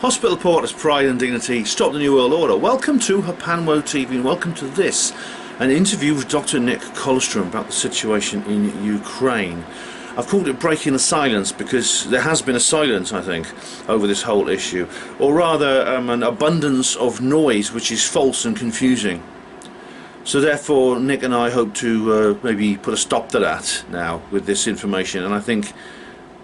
Hospital Porters, Pride and Dignity, Stop the New World Order. Welcome to Hapanwo TV and welcome to this, an interview with Dr Nick Kollerstrom about the situation in Ukraine. I've called it Breaking the Silence because there has been a silence, I think, over this whole issue, or rather an abundance of noise which is false and confusing. So therefore Nick and I hope to maybe put a stop to that now with this information, and I think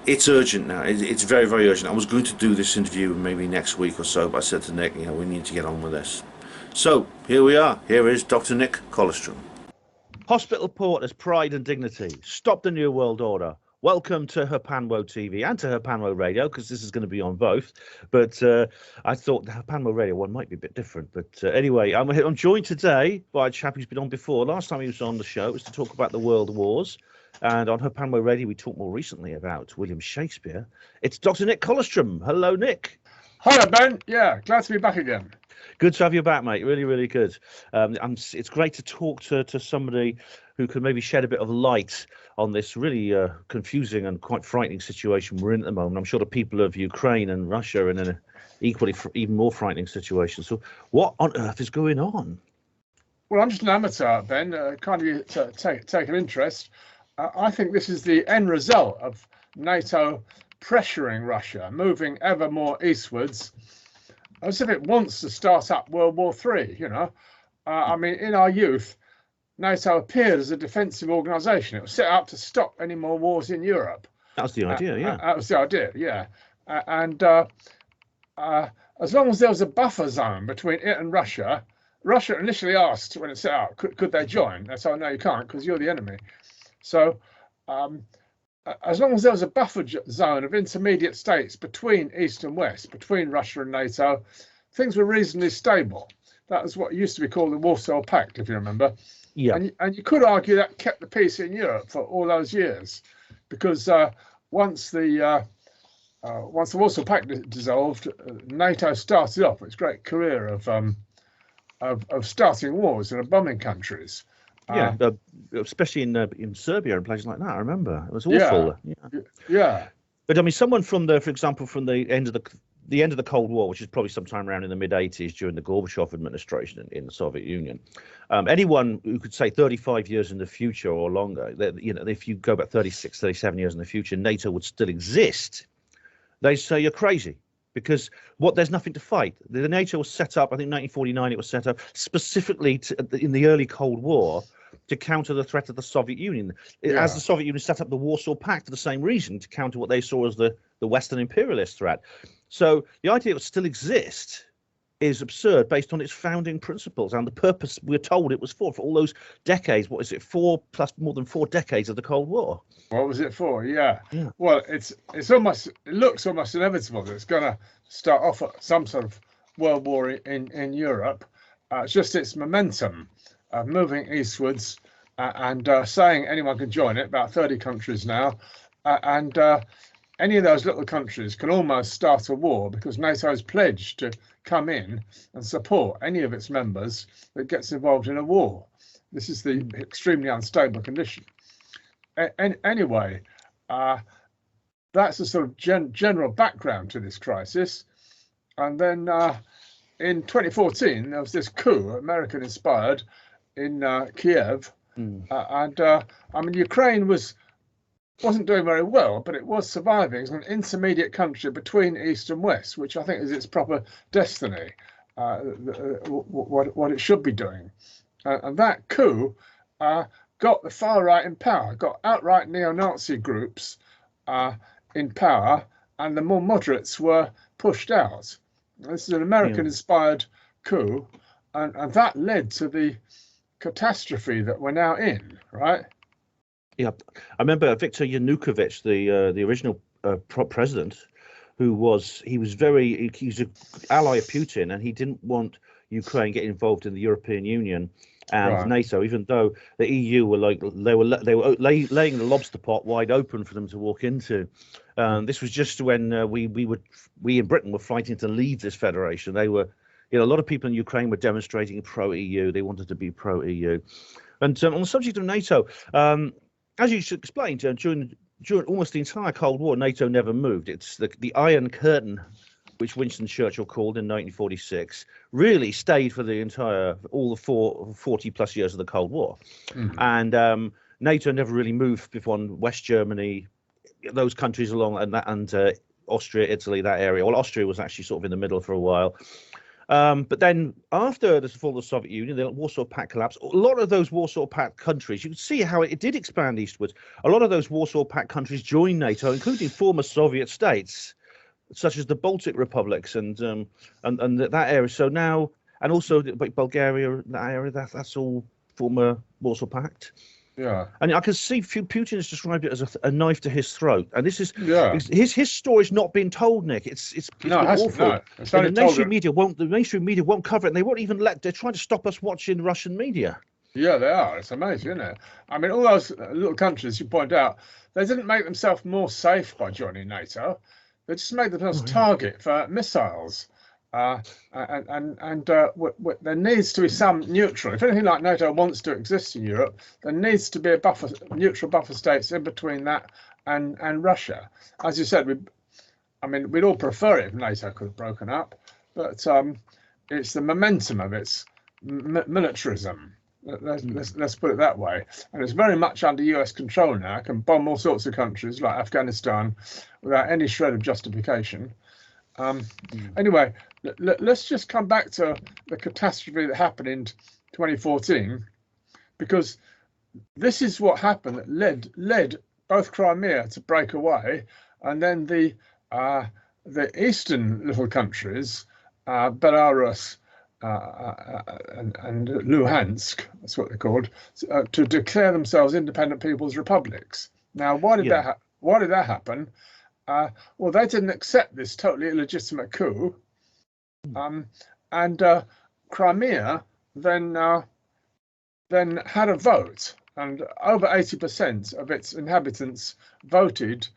it's urgent now. It's very, very urgent. I was going to do this interview maybe next week or so, but I said to Nick, we need to get on with this. So here we are. Here is Dr Nick Kollerstrom. Hospital Porters, Pride and Dignity, Stop the New World Order. Welcome to Hapanwo TV and to Hapanwo Radio, because this is going to be on both. But I thought the Hapanwo Radio one might be a bit different. But anyway, I'm joined today by a chap who's been on before. Last time he was on the show, it was to talk about the world wars. And on Hapanwo Radio, we talked more recently about William Shakespeare. It's Dr Nick Kollerstrom. Hello, Nick. Hi, Ben. Yeah, glad to be back again. Good to have you back, mate. Really, really good. It's great to talk to somebody who can maybe shed a bit of light on this really confusing and quite frightening situation we're in at the moment. I'm sure the people of Ukraine and Russia are in an equally, even more frightening situation. So what on earth is going on? Well, I'm just an amateur, Ben. Kind of you to take an interest. I think this is the end result of NATO pressuring Russia, moving ever more eastwards, as if it wants to start up World War III, I mean, in our youth, NATO appeared as a defensive organisation. It was set up to stop any more wars in Europe. That was the idea, yeah. That was the idea, yeah. And as long as there was a buffer zone between it and Russia, Russia initially asked when it set out, could they join? They said, no, you can't, because you're the enemy. So as long as there was a buffer zone of intermediate states between East and West, between Russia and NATO, things were reasonably stable. That was what used to be called the Warsaw Pact, if you remember. Yeah. And you could argue that kept the peace in Europe for all those years, because once the Warsaw Pact dissolved, NATO started off its great career of starting wars and of bombing countries. Yeah, especially in Serbia and places like that. I remember it was awful. Yeah. But I mean, someone for example, from the end of the Cold War, which is probably sometime around in the mid '80s during the Gorbachev administration in the Soviet Union, anyone who could say 35 years in the future or longer, that if you go back 36, 37 years in the future, NATO would still exist, they say you're crazy. Because there's nothing to fight. The NATO was set up, I think 1949 it was set up specifically in the early Cold War to counter the threat of the Soviet Union. Yeah. As the Soviet Union set up the Warsaw Pact for the same reason, to counter what they saw as the Western imperialist threat. So the idea that it still exists is absurd based on its founding principles and the purpose we're told it was for all those decades. What is it, more than 4 decades of the Cold War? What was it for? Yeah. Well, it looks almost inevitable that it's going to start off at some sort of world war in Europe. It's just its momentum moving eastwards and saying anyone can join it, about 30 countries now, and any of those little countries can almost start a war because NATO has pledged to come in and support any of its members that gets involved in a war. This is the extremely unstable condition. Anyway, that's the sort of general background to this crisis. And then in 2014, there was this coup, American inspired, in Kiev. And I mean, Ukraine wasn't doing very well, but it was surviving as an intermediate country between East and West, which I think is its proper destiny, what it should be doing. And that coup got the far right in power, got outright neo-Nazi groups in power, and the more moderates were pushed out. This is an American-inspired coup, and that led to the catastrophe that we're now in, right? Yeah, I remember Viktor Yanukovych, the original president, he's an ally of Putin, and he didn't want Ukraine getting involved in the European Union and NATO, even though the EU were laying the lobster pot wide open for them to walk into. This was just when we in Britain were fighting to leave this federation. They were, a lot of people in Ukraine were demonstrating pro-EU. They wanted to be pro-EU. And on the subject of NATO, as you explained, during almost the entire Cold War, NATO never moved. It's the Iron Curtain which Winston Churchill called in 1946, really stayed for all the 40 plus years of the Cold War. And NATO never really moved beyond West Germany, those countries along, and Austria, Italy, that area. Well, Austria was actually sort of in the middle for a while. But then after the fall of the Soviet Union, the Warsaw Pact collapsed. A lot of those Warsaw Pact countries, you can see how it did expand eastwards. A lot of those Warsaw Pact countries joined NATO, including former Soviet states, such as the Baltic republics and that area. So now, and also Bulgaria, that area, that's all former Warsaw Pact. Yeah, and I can see Putin has described it as a knife to his throat, and this is his story's not been told, Nick. It's been awful. No. The mainstream media won't cover it, and they won't even they're trying to stop us watching Russian media. Yeah, they are. It's amazing, isn't it? I mean, all those little countries you point out, they didn't make themselves more safe by joining NATO. They just made themselves target for missiles. There needs to be some neutral. If anything like NATO wants to exist in Europe, there needs to be a neutral buffer states in between that and Russia. As you said, we'd all prefer it if NATO could have broken up, but it's the momentum of its militarism. Let's put it that way. And it's very much under US control now. It can bomb all sorts of countries like Afghanistan without any shred of justification. Anyway, let's just come back to the catastrophe that happened in 2014, because this is what happened that led both Crimea to break away, and then the eastern little countries, Belarus and Luhansk, that's what they're called, to declare themselves independent people's republics. Now, why did that happen? Well, they didn't accept this totally illegitimate coup, and Crimea then had a vote, and over 80% of its inhabitants voted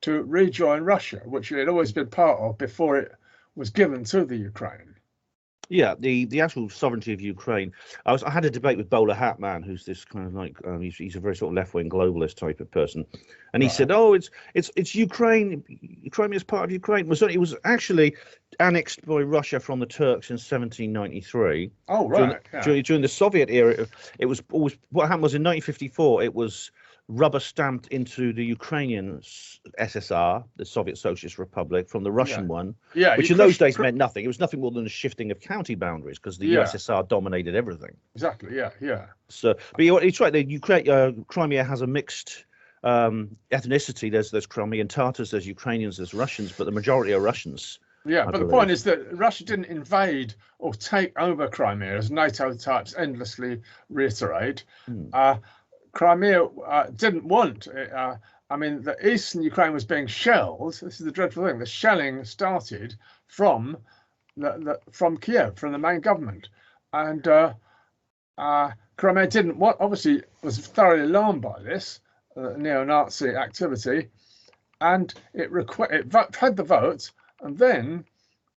to rejoin Russia, which it had always been part of before it was given to the Ukraine. Yeah, the actual sovereignty of Ukraine. I had a debate with Bowler Hat Man, who's this kind of like he's a very sort of left-wing globalist type of person, and he said, "Oh, it's Ukraine. Crimea is part of Ukraine." It was actually annexed by Russia from the Turks in 1793. Oh, right. During the Soviet era, it was always what happened was in 1954 it was rubber stamped into the Ukrainian SSR, the Soviet Socialist Republic, from the Russian one, which in those days meant nothing. It was nothing more than a shifting of county boundaries because the USSR dominated everything. Exactly. Yeah. So, but it's right. The Crimea has a mixed ethnicity. There's Crimean Tatars, there's Ukrainians, there's Russians, but the majority are Russians. Yeah, but the point is that Russia didn't invade or take over Crimea, as NATO types endlessly reiterate. Crimea didn't want. The eastern Ukraine was being shelled. This is the dreadful thing. The shelling started from Kiev, from the main government, and Crimea didn't want. Obviously, was thoroughly alarmed by this neo-Nazi activity, and it had the vote, and then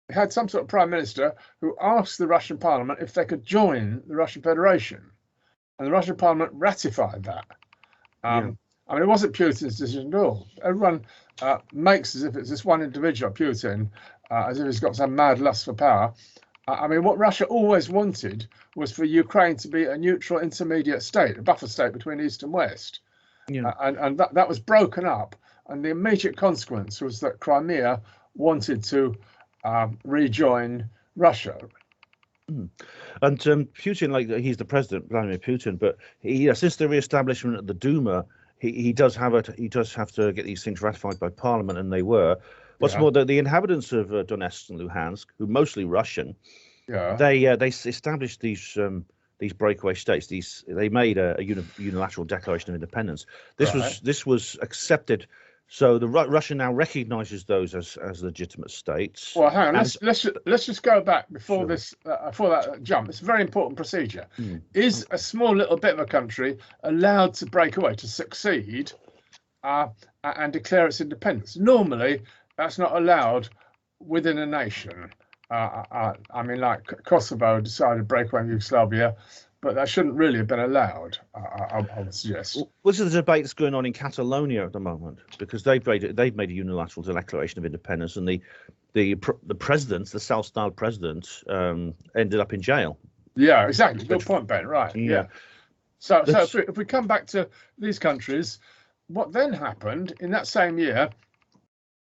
it had some sort of prime minister who asked the Russian parliament if they could join the Russian Federation. And the Russian parliament ratified that. It wasn't Putin's decision at all. Everyone makes as if it's this one individual, Putin, as if he's got some mad lust for power. What Russia always wanted was for Ukraine to be a neutral intermediate state, a buffer state between East and West. And that was broken up. And the immediate consequence was that Crimea wanted to rejoin Russia. And Putin, he's the president, Vladimir Putin, but since the re-establishment of the Duma, he does have to get these things ratified by Parliament, and they were. What's more, the inhabitants of Donetsk and Luhansk, who are mostly Russian, they established these breakaway states. They made a unilateral declaration of independence. This was accepted. So the Russia now recognises those as legitimate states. Well, hang on. Let's just go back before that jump. It's a very important procedure. Is a small little bit of a country allowed to break away, to succeed, and declare its independence? Normally, that's not allowed within a nation. Like Kosovo decided to break away from Yugoslavia, but that shouldn't really have been allowed. I would suggest. Well, this is the debate that's going on in Catalonia at the moment, because they've made a unilateral declaration of independence, and the president, the self-styled president, ended up in jail. Yeah, exactly. Good point, Ben. Right. Yeah. So if we come back to these countries, what then happened in that same year,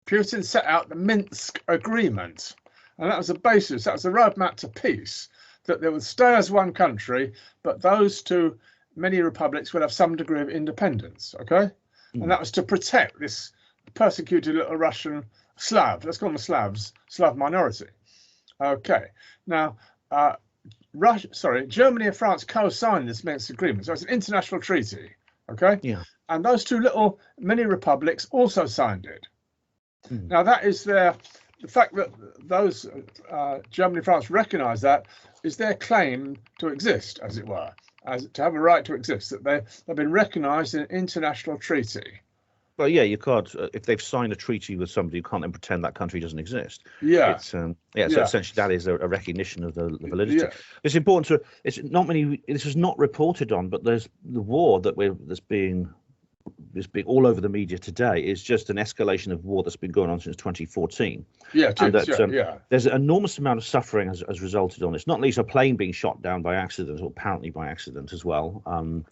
Putin set out the Minsk Agreement, and that was the basis, that was the roadmap to peace, that they would stay as one country, but those two mini republics would have some degree of independence, okay? And that was to protect this persecuted little Russian Slav, let's call them Slavs, Slav minority. Okay, now, Germany and France co-signed this Minsk Agreement, so it's an international treaty, okay? Yeah. And those two little mini republics also signed it. Now, that is the fact that those Germany and France recognise that is their claim to exist, as it were, as to have a right to exist, that they've been recognised in an international treaty. Well, yeah, you can't, if they've signed a treaty with somebody, you can't then pretend that country doesn't exist. Yeah. So essentially that is a recognition of the validity. Yeah. It's important this is not reported on, but there's the war that's being all over the media today is just an escalation of war that's been going on since 2014. Yeah, and there's an enormous amount of suffering has resulted on this. Not least a plane being shot down by accident, or apparently by accident as well. An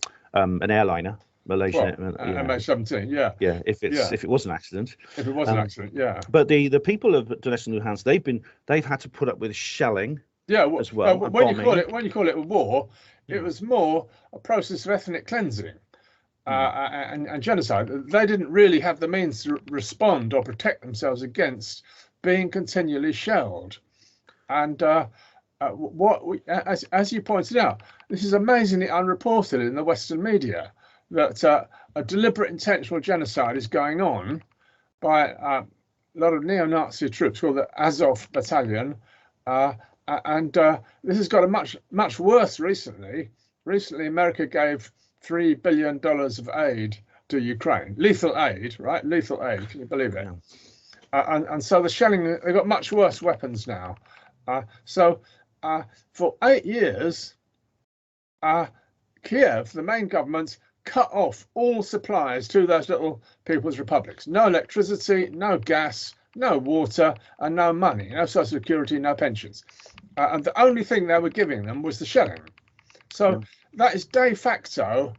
airliner, Malaysia, MH17. Yeah. Yeah. If it was an accident. If it was an accident, yeah. But the people of Donetsk and Luhansk, they've had to put up with shelling. Yeah, as well. When you call it a war, it was more a process of ethnic cleansing. And genocide. They didn't really have the means to respond or protect themselves against being continually shelled. And as you pointed out, this is amazingly unreported in the Western media, that a deliberate intentional genocide is going on by a lot of neo-Nazi troops called the Azov Battalion, and this has got a much worse recently. Recently, America gave $3 billion of aid to Ukraine, lethal aid, right? Lethal aid, can you believe it? Yeah. And so the shelling, they've got much worse weapons now. So for 8 years, Kiev, the main government, cut off all supplies to those little people's republics. No electricity, no gas, no water, and no money, no social security, no pensions. And the only thing they were giving them was the shelling. So that is de facto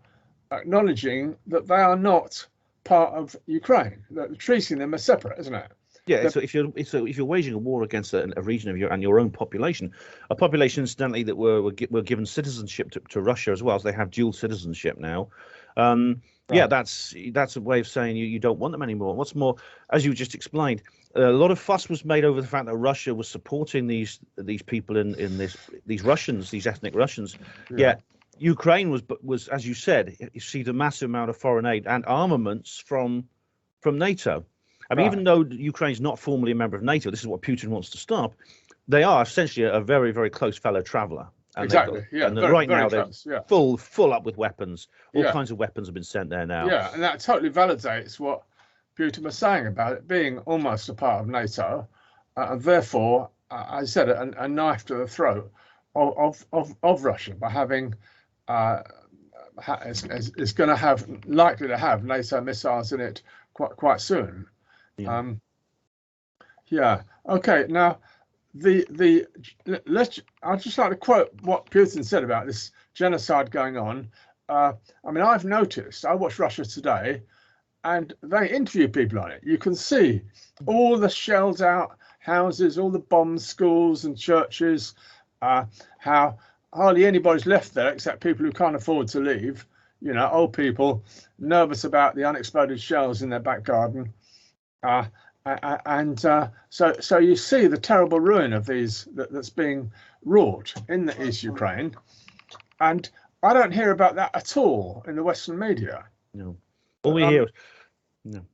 acknowledging that they are not part of Ukraine, that treating them as separate, isn't it? Yeah. So if you're waging a war against a region of your own population, a population incidentally that were given citizenship to Russia as well, so they have dual citizenship now. Yeah, that's a way of saying you don't want them anymore. What's more, as you just explained, a lot of fuss was made over the fact that Russia was supporting these people in these Russians, these ethnic Russians. Yeah. Ukraine was, as you said, it received a massive amount of foreign aid and armaments from NATO. I mean, even though Ukraine's not formally a member of NATO, this is what Putin wants to stop. They are essentially a very, very close fellow traveller. Exactly. And right now they're full up with weapons. All kinds of weapons have been sent there now. Yeah, and that totally validates what Putin was saying about it being almost a part of NATO, and therefore, I said, a knife to the throat of Russia by having. It's going to have likely to have NATO missiles in it quite soon. Okay. Now, I'd just like to quote what Putin said about this genocide going on. I mean, I've noticed. I watch Russia Today, and they interview people on it. You can see all the shelled out houses, all the bombed schools and churches. How hardly anybody's left there except people who can't afford to leave. You know, old people nervous about the unexploded shells in their back garden. So you see the terrible ruin of these that's being wrought in the East Ukraine. And I don't hear about that at all in the Western media. No. All we hear is,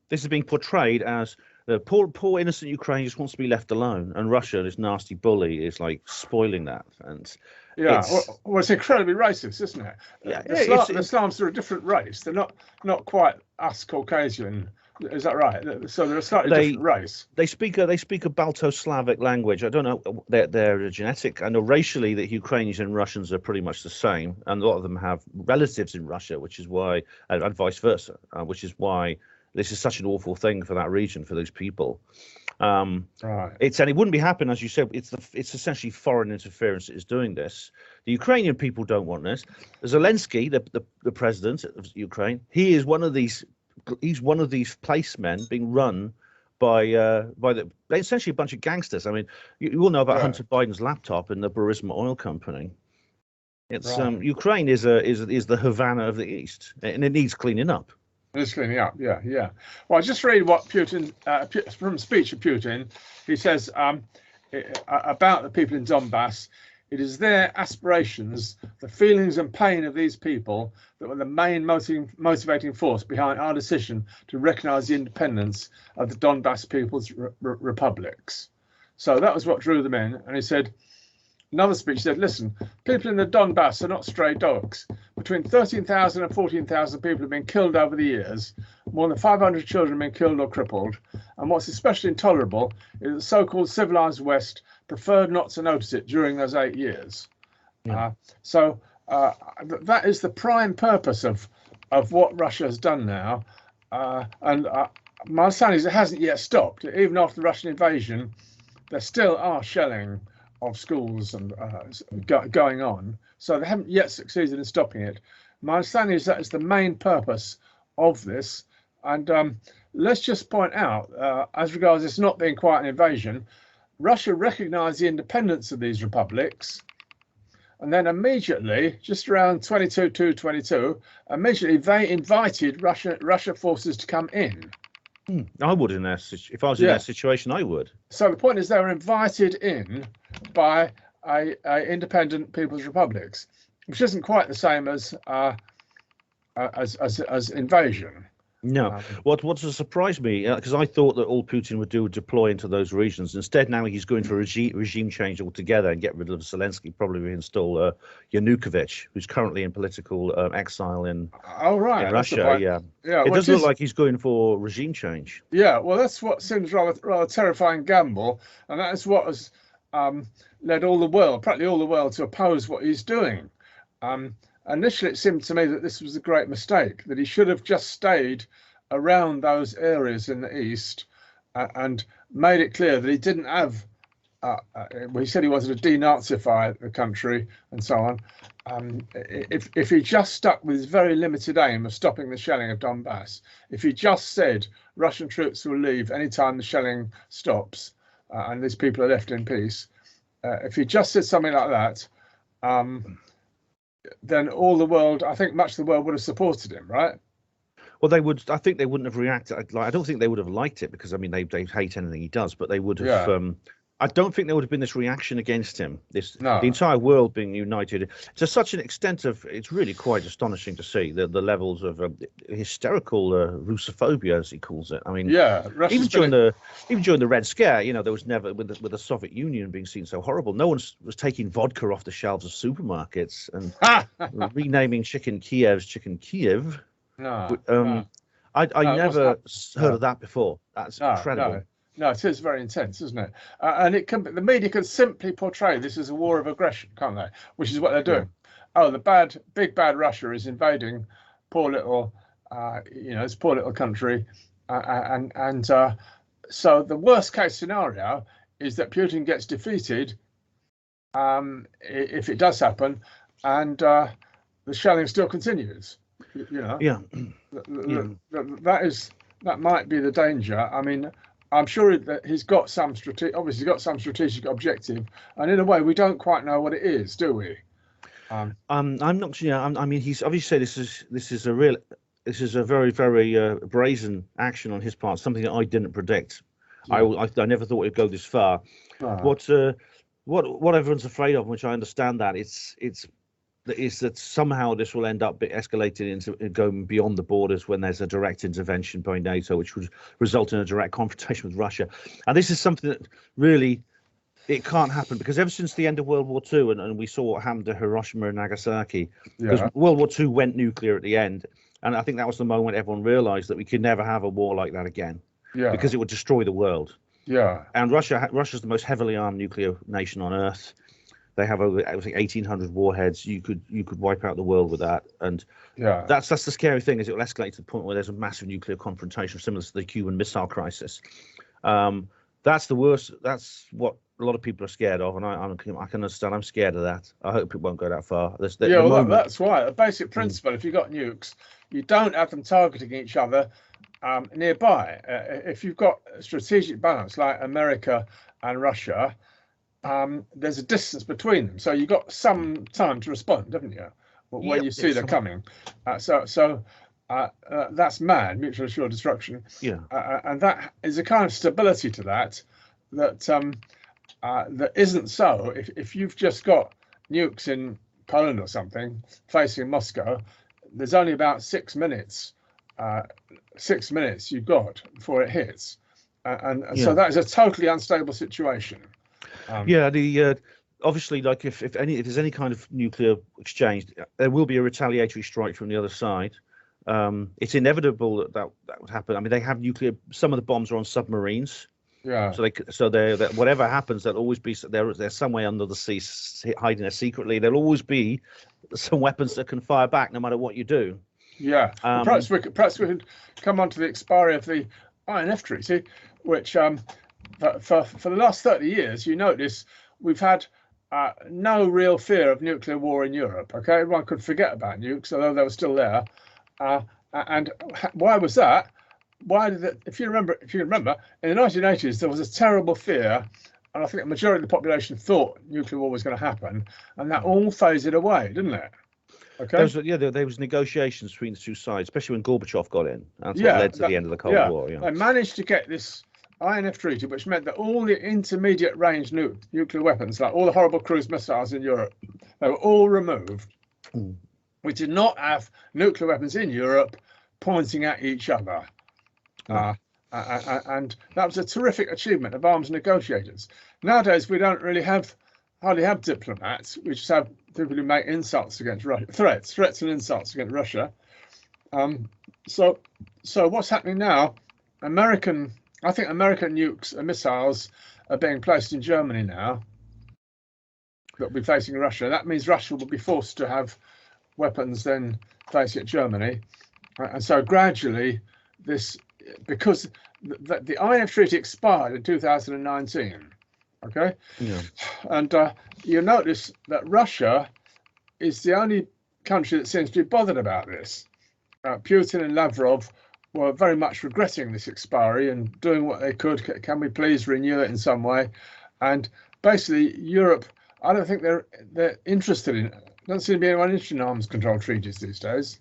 this is being portrayed as the poor innocent Ukraine just wants to be left alone, and Russia, this nasty bully, is like spoiling that. And it's incredibly racist, isn't it? Yeah, the Slavs are a different race. They're not quite us Caucasian Is that right? So they're a slightly different race. They speak a Balto-Slavic language. I don't know their genetic. I know racially that Ukrainians and Russians are pretty much the same, and a lot of them have relatives in Russia, which is why, and vice versa, which is why this is such an awful thing for that region, for those people. Right. And it wouldn't be happening, as you said. It's essentially foreign interference that is doing this. The Ukrainian people don't want this. Zelensky, the president of Ukraine, he is one of these. He's one of these placemen being run by essentially a bunch of gangsters. I mean, you all know about Hunter Biden's laptop and the Burisma oil company. It's Ukraine is the Havana of the East, and it needs cleaning up. It's cleaning up, yeah. Well, I just read what Putin, from a speech of Putin, he says about the people in Donbass. It is their aspirations, the feelings and pain of these people that were the main motivating force behind our decision to recognise the independence of the Donbass People's Republics. So that was what drew them in. And he said, another speech said, listen, people in the Donbass are not stray dogs. Between 13,000 and 14,000 people have been killed over the years. More than 500 children have been killed or crippled. And what's especially intolerable is the so-called civilized West preferred not to notice it during those 8 years. Yeah. That is the prime purpose of what Russia has done now. And my understanding is it hasn't yet stopped. Even after the Russian invasion, there still are shelling of schools and going on. So they haven't yet succeeded in stopping it. My understanding is that is the main purpose of this. And let's just point out, as regards this not being quite an invasion, Russia recognized the independence of these republics, and then immediately, just around 22, immediately they invited Russia forces to come in. I would if I was in that situation, I would. So the point is they were invited in by a independent people's republics, which isn't quite the same as invasion. No, what surprised me, because I thought that all Putin would do would deploy into those regions. Instead, now he's going for regime change altogether and get rid of Zelensky, probably reinstall Yanukovych, who's currently in political exile in Russia. It does look like he's going for regime change. Yeah, well, that's what seems rather terrifying gamble, and that is what has led practically all the world, to oppose what he's doing. Initially, it seemed to me that this was a great mistake, that he should have just stayed around those areas in the east and made it clear that he didn't have, he said he wanted to denazify the country and so on. If he just stuck with his very limited aim of stopping the shelling of Donbass, if he just said Russian troops will leave anytime the shelling stops and these people are left in peace, if he just said something like that, then all the world, I think much of the world would have supported him, right? Well, they would. I think they wouldn't have reacted. I don't think they would have liked it, because I mean they hate anything he does, but they would have. I don't think there would have been this reaction against him. The entire world being united to such an extent of, it's really quite astonishing to see the levels of hysterical Russophobia, as he calls it. I mean, even during the Red Scare, there was never, with the Soviet Union being seen so horrible, no one was taking vodka off the shelves of supermarkets and renaming Chicken Kiev's Chicken Kiev. I never heard of that before. That's incredible. No, it is very intense, isn't it? And the media can simply portray this as a war of aggression, can't they? Which is what they're doing. Oh, the big bad Russia is invading poor little, this poor little country, and so the worst case scenario is that Putin gets defeated, if it does happen, and the shelling still continues. That might be the danger. I mean, I'm sure that he's got some strategic objective, and in a way, we don't quite know what it is, do we? I'm not sure. I mean, he's obviously this is a very, very brazen action on his part. Something that I didn't predict. I never thought it'd go this far. What everyone's afraid of, which I understand, that is that somehow this will end up escalating into going beyond the borders when there's a direct intervention by NATO, which would result in a direct confrontation with Russia. And this is something that really, it can't happen, because ever since the end of World War II, and we saw what happened to Hiroshima and Nagasaki, because World War II went nuclear at the end, And I think that was the moment everyone realised that we could never have a war like that again, Yeah. because it would destroy the world. Yeah. And Russia's the most heavily armed nuclear nation on Earth. They have over, I think, 1,800 warheads. You could wipe out the world with that. And Yeah. that's the scary thing, is it will escalate to the point where there's a massive nuclear confrontation, similar to the Cuban Missile Crisis. That's the worst. That's what a lot of people are scared of, and I can understand. I'm scared of that. I hope it won't go that far. That's why the basic principle. If you've got nukes, you don't have them targeting each other nearby. If you've got a strategic balance like America and Russia, there's a distance between them, so you've got some time to respond, haven't you? When you see they're coming. That's MAD, mutual assured destruction. Yeah. And that is a kind of stability to that that isn't so if you've just got nukes in Poland or something facing Moscow. There's only about 6 minutes. 6 minutes you've got before it hits, so that is a totally unstable situation. Obviously, like if there's any kind of nuclear exchange, there will be a retaliatory strike from the other side. It's inevitable that would happen. I mean, they have nuclear. Some of the bombs are on submarines. Yeah. So whatever happens, there'll always be they're some way under the sea hiding there secretly. There'll always be some weapons that can fire back no matter what you do. Yeah. Perhaps we could come on to the expiry of the INF Treaty, which for the last 30 years, you notice we've had no real fear of nuclear war in Europe. Okay, everyone could forget about nukes, although they were still there. And why was that? Why did it? If you remember, in the 1980s there was a terrible fear, and I think the majority of the population thought nuclear war was going to happen, and that all faded away, didn't it? Okay. There was negotiations between the two sides, especially when Gorbachev got in. That's what led to the end of the Cold War. Yeah. They managed to get this INF Treaty, which meant that all the intermediate range nuclear weapons, like all the horrible cruise missiles in Europe, they were all removed. We did not have nuclear weapons in Europe pointing at each other. And that was a terrific achievement of arms negotiators. Nowadays, we don't really hardly have diplomats. We just have people who make insults against Russia, threats and insults against Russia. So what's happening now? I think American nukes and missiles are being placed in Germany now that will be facing Russia. That means Russia will be forced to have weapons then facing Germany. And so gradually because the INF Treaty expired in 2019, okay? Yeah. And you notice that Russia is the only country that seems to be bothered about this. Putin and Lavrov were very much regretting this expiry and doing what they could. Can we please renew it in some way? And basically, Europe, I don't think they're interested in. Doesn't seem to be anyone interested in arms control treaties these days.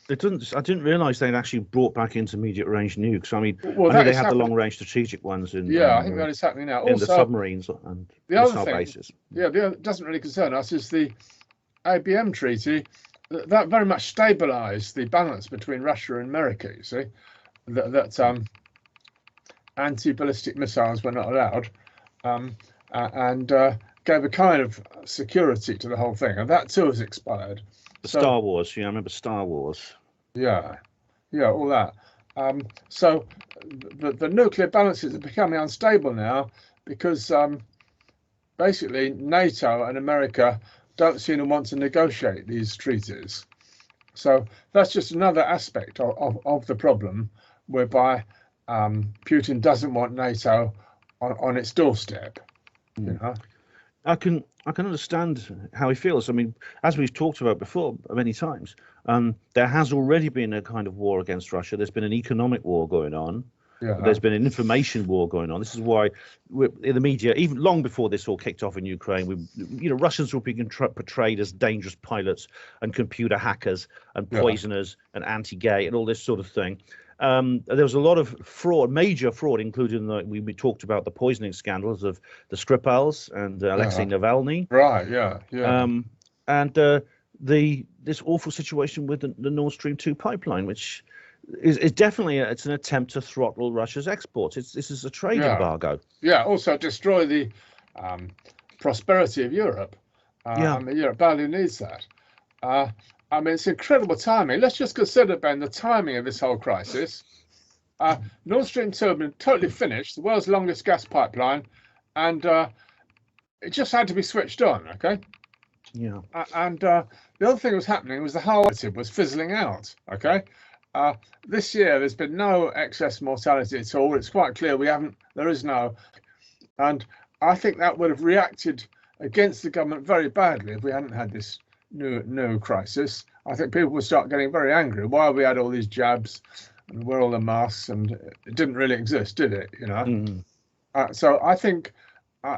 I didn't realise they'd actually brought back intermediate range nukes. I mean, I know they have the long range strategic ones in. I think that is happening now. In the submarines and the other missile thing, bases. That doesn't really concern us is the ABM treaty. That very much stabilised the balance between Russia and America. You see, that anti-ballistic missiles were not allowed, and gave a kind of security to the whole thing, and that too has expired. Star Wars, I remember Star Wars. Yeah, all that. So the nuclear balances are becoming unstable now because basically NATO and America don't seem to want to negotiate these treaties. So that's just another aspect of the problem, whereby Putin doesn't want NATO on its doorstep. You know? I can understand how he feels. I mean, as we've talked about before many times, there has already been a kind of war against Russia. There's been an economic war going on. Yeah. There's been an information war going on. This is why in the media, even long before this all kicked off in Ukraine, Russians were being portrayed as dangerous pilots and computer hackers and poisoners and anti-gay and all this sort of thing. There was a lot of fraud, major fraud, including we talked about the poisoning scandals of the Skripals and Alexei Navalny. Right. Yeah. And this awful situation with the Nord Stream 2 pipeline, which is definitely it's an attempt to throttle Russia's exports. This is a trade embargo. Yeah. Also destroy the prosperity of Europe. Europe badly needs that. I mean, it's incredible timing. Let's just consider, Ben, the timing of this whole crisis. Nord Stream 2 had been totally finished, the world's longest gas pipeline, and it just had to be switched on, okay? Yeah. And the other thing that was happening was the whole narrative was fizzling out, okay? This year, there's been no excess mortality at all. It's quite clear there is no. And I think that would have reacted against the government very badly if we hadn't had this new crisis. I think people would start getting very angry. Why we had all these jabs and where all the masks, and it didn't really exist, did it? You know. Mm. So I think,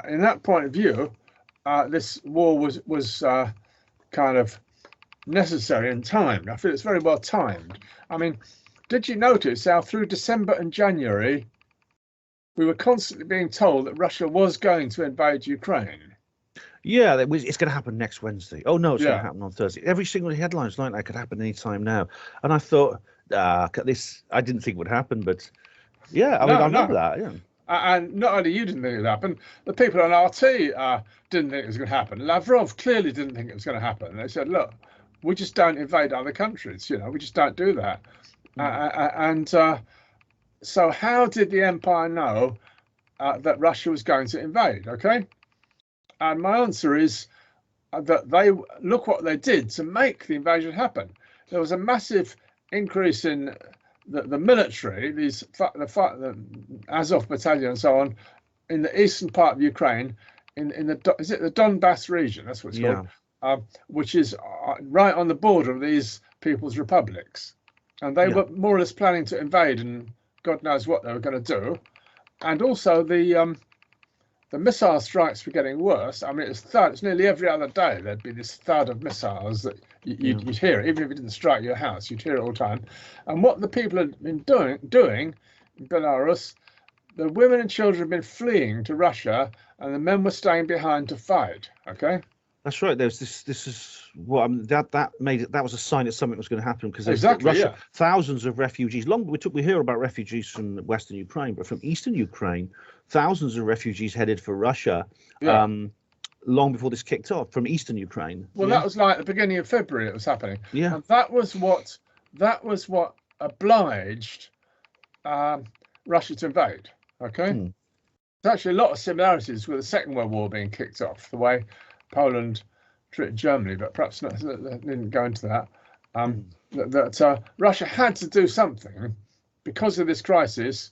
in that point of view, this war was kind of necessary and timed. I feel it's very well timed. I mean, did you notice how through December and January we were constantly being told that Russia was going to invade Ukraine? Yeah, it's going to happen next Wednesday. Oh no, it's going Yeah. to happen on Thursday. Every single headline's like that could happen any time now. And I thought, this I didn't think would happen, but yeah, I mean, I remember that. Yeah. And not only you didn't think it would happen, the people on RT didn't think it was going to happen. Lavrov clearly didn't think it was going to happen. They said, look, we just don't invade other countries. You know, we just don't do that. So how did the empire know that Russia was going to invade? Okay. And my answer is that look what they did to make the invasion happen. There was a massive increase in the military, the Azov battalion and so on, in the eastern part of Ukraine, in the Donbass region? That's what it's called, which is right on the border of these people's republics, and they were more or less planning to invade, and God knows what they were going to do. And also the missile strikes were getting worse. I mean, it's nearly every other day there'd be this thud of missiles that you'd hear it. Even if it didn't strike your house, you'd hear it all the time. And what the people had been doing in Belarus, the women and children had been fleeing to Russia, and the men were staying behind to fight. Okay. That's right. There's this is what that was a sign that something was going to happen, because Exactly, Russia, thousands of refugees. We hear about refugees from Western Ukraine, but from Eastern Ukraine, thousands of refugees headed for Russia. Long before this kicked off from Eastern Ukraine. Well, that was like the beginning of February it was happening. Yeah. And that was what obliged Russia to invade. Okay. There's actually a lot of similarities with the Second World War being kicked off, the way Poland treated Germany, but perhaps not, didn't go into that. That Russia had to do something because of this crisis,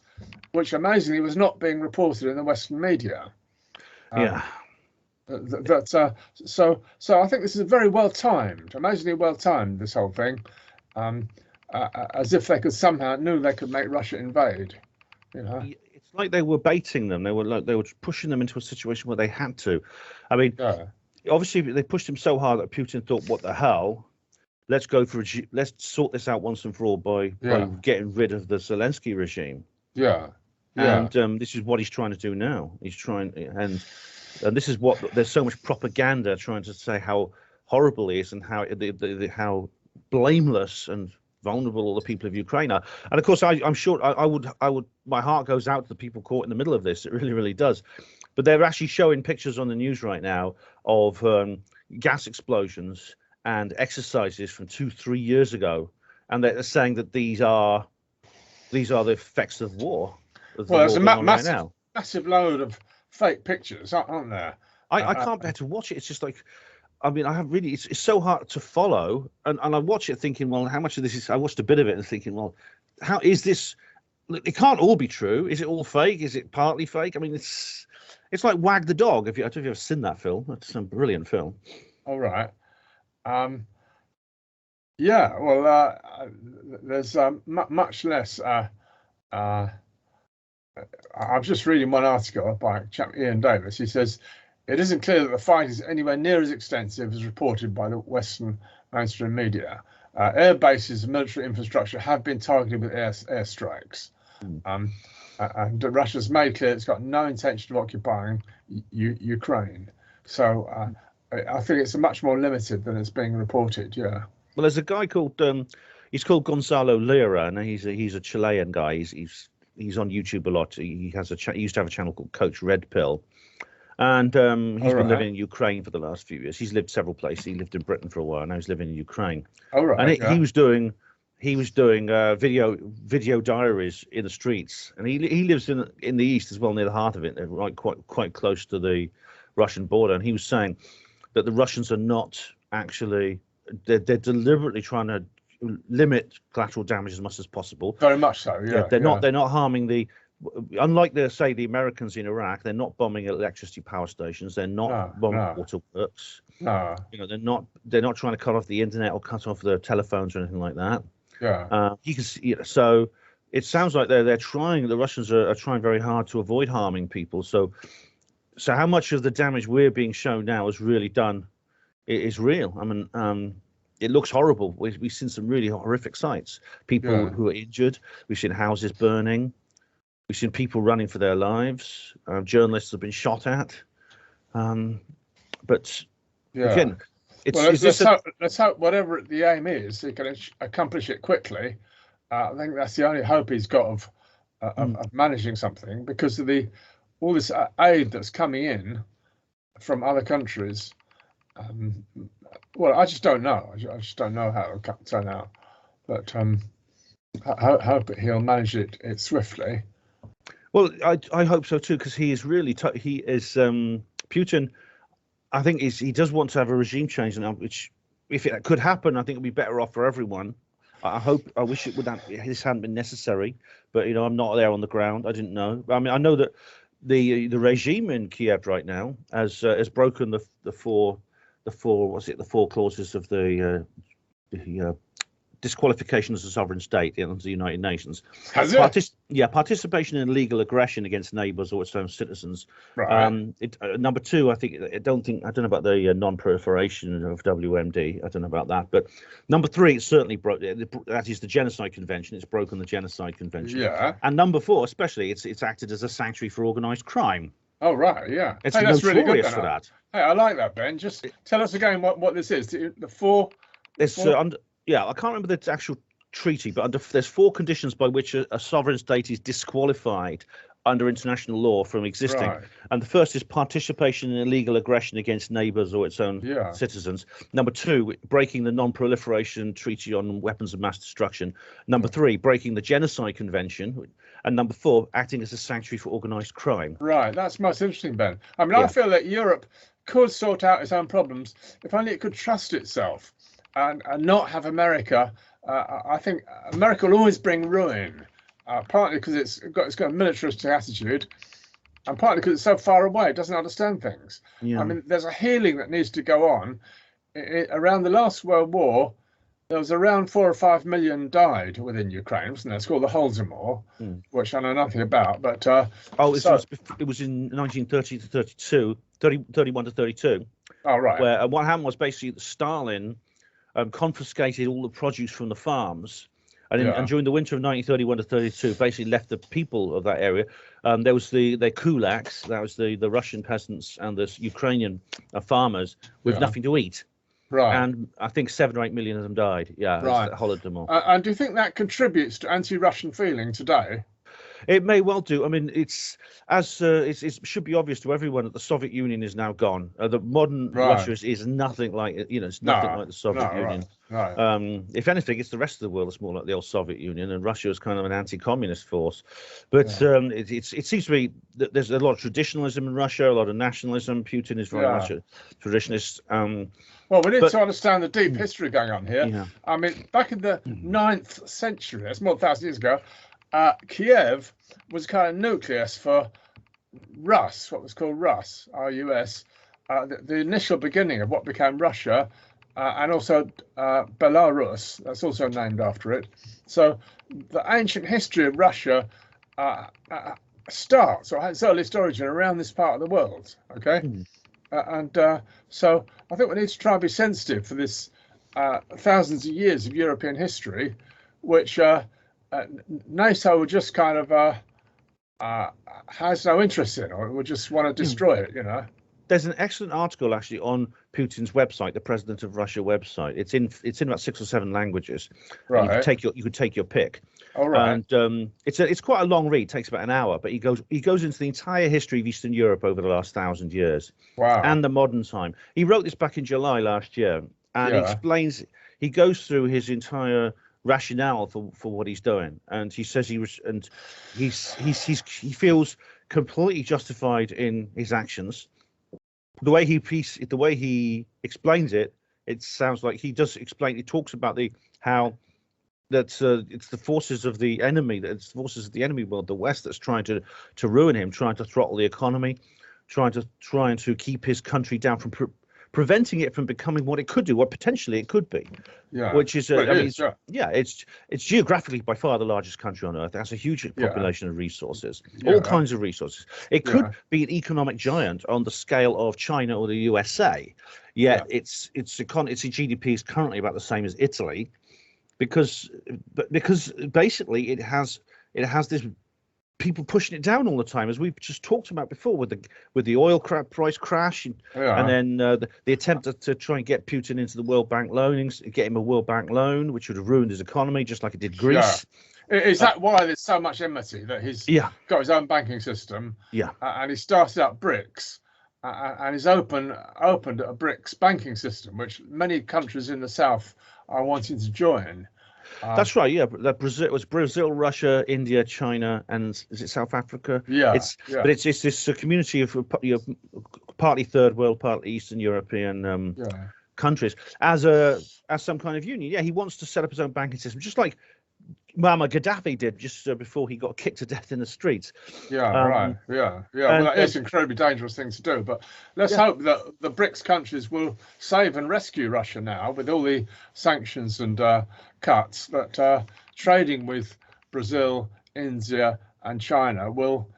which amazingly was not being reported in the Western media. So I think this is very well timed, amazingly well timed, this whole thing, as if they could somehow knew they could make Russia invade. You know, it's like they were baiting them. They were pushing them into a situation where they had to. I mean, obviously they pushed him so hard that Putin thought, "What the hell? Let's sort this out once and for all by getting rid of the Zelensky regime." And this is what he's trying to do now. He's trying, and this is what there's so much propaganda trying to say how horrible he is and how how blameless and vulnerable all the people of Ukraine are. And of course, I'm sure I would my heart goes out to the people caught in the middle of this. It really, really does. But they're actually showing pictures on the news right now of gas explosions and exercises from 2-3 years ago, and they're saying that these are the effects of war. Well, there's a massive load of fake pictures, aren't there? I can't bear to watch it. It's just like, I mean, it's so hard to follow, and I watch it thinking, well, how much of this is? I watched a bit of it and thinking, well, how is this? It can't all be true. Is it all fake? Is it partly fake? I mean, it's like Wag the Dog. I don't know if you've ever seen that film. It's a brilliant film. All right. Yeah. Well, there's much less. I'm just reading one article by chap Ian Davis. He says, it isn't clear that the fight is anywhere near as extensive as reported by the Western mainstream media. Air bases and military infrastructure have been targeted with airstrikes. And Russia's made clear it's got no intention of occupying Ukraine. So I think it's much more limited than it's being reported. Yeah. Well, there's a guy called he's called Gonzalo Lira, and he's a Chilean guy. He's on YouTube a lot. He used to have a channel called Coach Red Pill, And he's All been right. living in Ukraine for the last few years. He's lived several places. He lived in Britain for a while. Now he's living in Ukraine. All right. And Yeah. he was doing video diaries in the streets. And he lives in the east as well, near the heart of it, right, quite close to the Russian border. And he was saying that the Russians are not actually, they're deliberately trying to limit collateral damage as much as possible. Very much so. Yeah. They're not harming unlike the Americans in Iraq. They're not bombing electricity power stations. They're not bombing waterworks. No. They're not trying to cut off the internet or cut off the telephones or anything like that. Yeah. You can see, so it sounds like the Russians are trying very hard to avoid harming people. So how much of the damage we're being shown now is really done is real. I mean, it looks horrible. We've seen some really horrific sights. People who are injured. We've seen houses burning. We've seen people running for their lives. Journalists have been shot at. But again, let's hope whatever the aim is, he can accomplish it quickly. I think that's the only hope he's got of managing something, because of all this aid that's coming in from other countries. Well, I just don't know. I just don't know how it'll turn out. But I hope he'll manage it swiftly. Well, I hope so too, because he is really Putin. I think he does want to have a regime change now, which, if it could happen, I think it'd be better off for everyone. I wish this hadn't been necessary, but I'm not there on the ground. I didn't know. I mean, I know that the regime in Kiev right now has broken the four clauses of the disqualification as a sovereign state under the United Nations. Has it? Participation in illegal aggression against neighbours or its own citizens. Right. Number two, I don't know about the non-proliferation of WMD. I don't know about that, but number three, it certainly broke. That is the Genocide Convention. It's broken the Genocide Convention. Yeah. And number four, especially, it's acted as a sanctuary for organised crime. Oh right, yeah. It's that's really good for that. Hey, I like that, Ben. Just tell us again what this is. The four. I can't remember the actual treaty, but there's four conditions by which a sovereign state is disqualified under international law from existing. Right. And the first is participation in illegal aggression against neighbours or its own citizens. Number two, breaking the non-proliferation treaty on weapons of mass destruction. Number three, breaking the Genocide Convention. And number four, acting as a sanctuary for organised crime. Right, that's most interesting, Ben. I mean, I feel that Europe could sort out its own problems if only it could trust itself and not have America. I think America will always bring ruin, partly because it's got a militaristic attitude, and partly because it's so far away, it doesn't understand things. I mean, there's a healing that needs to go on. Around the last World War, there was around 4 or 5 million died within Ukraine, wasn't there? It's called the Holodomor, which I know nothing about. But it was in 1930 to 32, 31 to 32. Oh, right. Where what happened was basically Stalin confiscated all the produce from the farms, and during the winter of 1931 to 32, basically left the people of that area. There was the kulaks, that was the Russian peasants and the Ukrainian farmers with nothing to eat. Right. And I think 7 or 8 million of them died. Yeah, right. Holodomor. And do you think that contributes to anti-Russian feeling today? It may well do. I mean, it should be obvious to everyone that the Soviet Union is now gone. The modern Russia is nothing like it's nothing like the Soviet Union. Right. If anything, it's the rest of the world that's more like the old Soviet Union, and Russia is kind of an anti-communist force. But it seems to be that there's a lot of traditionalism in Russia, a lot of nationalism. Putin is very much a traditionalist. Well, we need to understand the deep history going on here. Yeah. I mean, back in the 9th century, that's more than 1,000 years ago, Kiev was kind of nucleus for Rus, what was called Rus, R-U-S, the initial beginning of what became Russia, and also Belarus, that's also named after it. So the ancient history of Russia starts, or has its earliest origin around this part of the world, okay? So I think we need to try and be sensitive for this thousands of years of European history, which NATO just kind of has no interest in, or would just want to destroy it, there's an excellent article actually on Putin's website, the President of Russia website. It's in about 6 or 7 languages. Right. And you could take your pick. All right. And it's quite a long read. It takes about an hour, but he goes into the entire history of Eastern Europe over the last 1,000 years. Wow. And the modern time. He wrote this back in July last year, and he goes through his entire rationale for what he's doing, and he says he feels completely justified in his actions. The way he explains it, it sounds like he does explain. He talks about how it's the forces of the enemy, world, the West, that's trying to ruin him, trying to throttle the economy, trying to keep his country down from preventing it from becoming what it could do, what potentially it could be. Yeah, which is, it's geographically by far the largest country on earth. It has a huge population of resources, all kinds of resources. It could be an economic giant on the scale of China or the USA. Yet its GDP is currently about the same as Italy, because basically it has this people pushing it down all the time, as we've just talked about before, with the oil price crash, and then the attempt to try and get Putin into the World Bank loanings, get him a World Bank loan, which would have ruined his economy, just like it did Greece. Is that why there's so much enmity, that he's got his own banking system? And he started up BRICS, and he's opened a BRICS banking system, which many countries in the South are wanting to join. That's right. Yeah, it was Brazil, Russia, India, China, and is it South Africa? But it's this community of partly third world, partly Eastern European countries as some kind of union. Yeah, he wants to set up his own banking system, just like Muammar Gaddafi did just before he got kicked to death in the streets. Well, it's an incredibly dangerous thing to do, but let's hope that the BRICS countries will save and rescue Russia now, with all the sanctions and cuts, that trading with Brazil, India and China will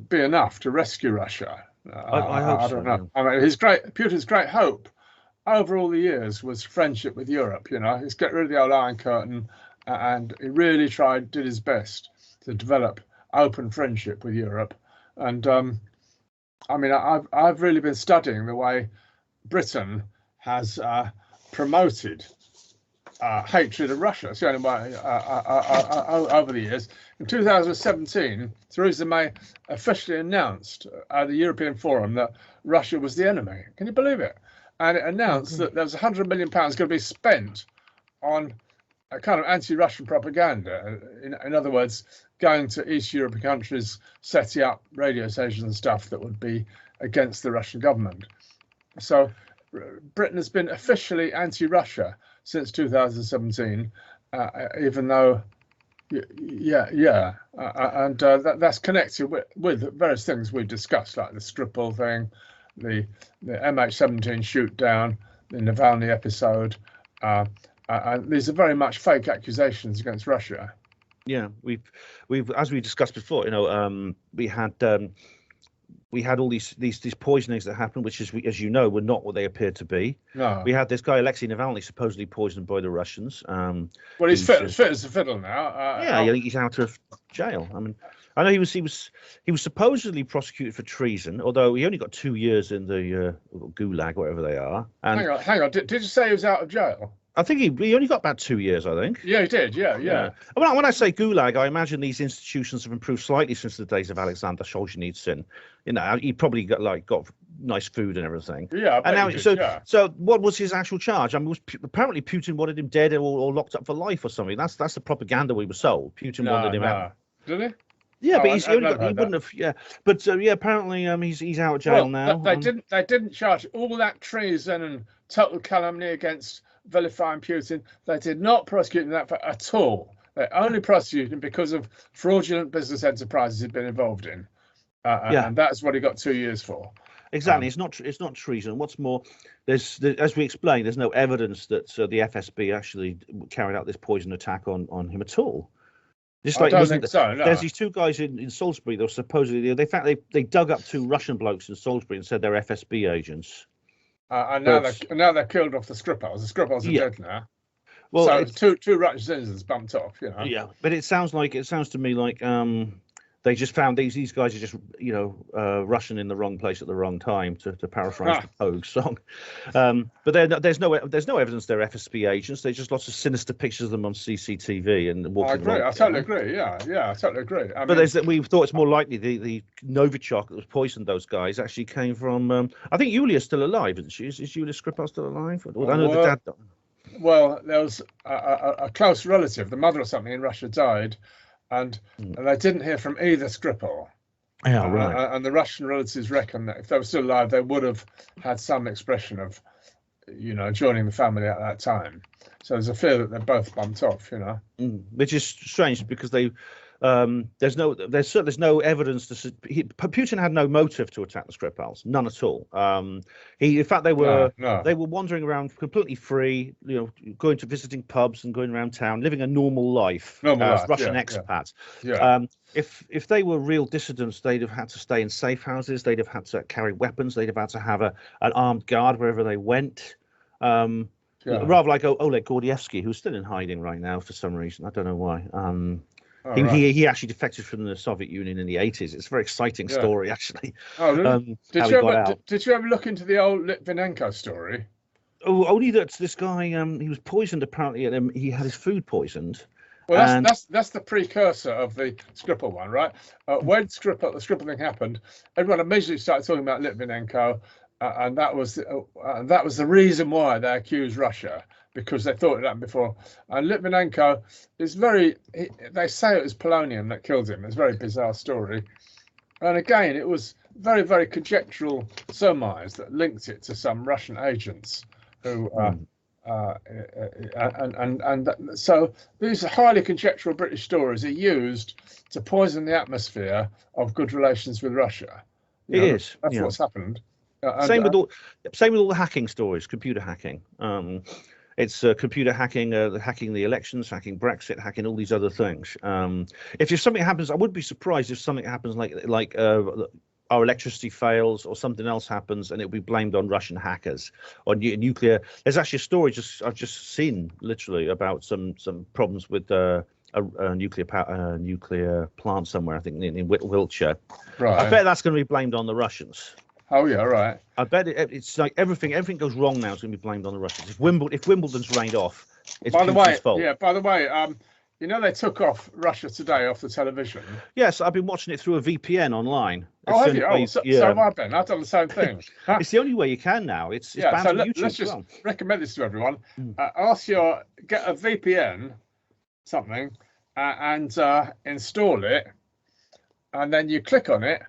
be enough to rescue Russia. I don't know. I mean, Putin's great hope over all the years was friendship with Europe. He's get rid of the old Iron Curtain, and he really did his best to develop open friendship with Europe. And I mean, I've really been studying the way Britain has promoted hatred of Russia. It's the only way over the years. In 2017, Theresa May officially announced at the European Forum that Russia was the enemy. Can you believe it? And it announced that there was £100 million going to be spent on a kind of anti-Russian propaganda. In other words, going to East European countries, setting up radio stations and stuff that would be against the Russian government. So Britain has been officially anti-Russia since 2017, even though, and that's connected with various things we've discussed, like the Skripal thing, the MH17 shoot down, the Navalny episode. These are very much fake accusations against Russia. Yeah, we've as we discussed before, we had all these poisonings that happened, which is, as you know, were not what they appeared to be. No. We had this guy Alexei Navalny supposedly poisoned by the Russians. Well, he's fit as a fiddle now. I think he's out of jail. I mean, I know he was supposedly prosecuted for treason, although he only got 2 years in the gulag, whatever they are. And hang on. Did you say he was out of jail? I think he only got about 2 years, I think. Yeah, he did. Yeah. When I say gulag, I imagine these institutions have improved slightly since the days of Alexander Solzhenitsyn. He probably got nice food and everything. Yeah. And now, so what was his actual charge? I mean, apparently Putin wanted him dead or locked up for life or something. That's the propaganda we were sold. Putin wanted him out. Did he? Yeah, but he wouldn't have. Yeah, but apparently he's out of jail now. They didn't charge all that treason and total calumny against vilifying Putin. They did not prosecute him that at all. They only prosecuted him because of fraudulent business enterprises he'd been involved in. And that's what he got 2 years for. Exactly. It's not treason. What's more, as we explained, there's no evidence that the FSB actually carried out this poison attack on him at all. Just like there's these two guys in Salisbury. They were supposedly they dug up 2 Russian blokes in Salisbury and said they're FSB agents. And now they're killed off the Skripals. The Skripals are dead now. Well, so two Russian citizens bumped off. Yeah, but it sounds to me like they just found these guys are just, you know, Russian in the wrong place at the wrong time, to paraphrase the Pogue song. But there's no evidence they're FSB agents. There's just lots of sinister pictures of them on CCTV and walking. I agree. I totally agree. Yeah, I totally agree. We thought it's more likely the Novichok that was poisoned those guys actually came from. I think Yulia's still alive, isn't she? Is Yulia Skripal still alive? I know the dad. Well, there was a close relative, the mother or something in Russia died, and they didn't hear from either Skripal. Yeah, right. And the Russian relatives reckon that if they were still alive, they would have had some expression of, you know, joining the family at that time. So there's a fear that they're both bumped off, you know. Which is strange because there's no evidence Putin had no motive to attack the Skripals, none at all. In fact, they were wandering around completely free, you know, going to visiting pubs and going around town, living a normal life as Russian expats. Yeah. If they were real dissidents, they'd have had to stay in safe houses. They'd have had to carry weapons. They'd have had to have an armed guard wherever they went. Rather like Oleg Gordievsky, who's still in hiding right now for some reason. I don't know why. He actually defected from the Soviet Union in the 80s. It's a very exciting story, actually. Oh, really? Did you ever look into the old Litvinenko story? Oh, only that this guy, he was poisoned apparently, and he had his food poisoned. Well, that's the precursor of the Skripal one, right? When the Skripal thing happened, everyone immediately started talking about Litvinenko, and that was the reason why they accused Russia, because they thought it happened before. And Litvinenko is they say it was polonium that killed him. It's a very bizarre story. And again, it was very, very conjectural surmise that linked it to some Russian agents who, so these highly conjectural British stories are used to poison the atmosphere of good relations with Russia. That's what's happened. Same with all the hacking stories, computer hacking. It's computer hacking, hacking the elections, hacking Brexit, hacking all these other things. If something happens, I wouldn't be surprised if something happens like our electricity fails or something else happens, and it'll be blamed on Russian hackers or nuclear. There's actually a story I've just seen literally about some problems with a nuclear plant somewhere, I think in Wiltshire. Right. I bet that's going to be blamed on the Russians. Oh yeah, right. I bet it's like everything goes wrong now. It's going to be blamed on the Russians. If Wimbledon's rained off, it's Putin's fault. Yeah. By the way, you know they took off Russia Today off the television. Yes, I've been watching it through a VPN online. Oh, have you? So have I been. I've done the same thing. It's the only way you can now. It's banned on YouTube. Let's just recommend this to everyone. Get a VPN, something, and install it, and then you click on it.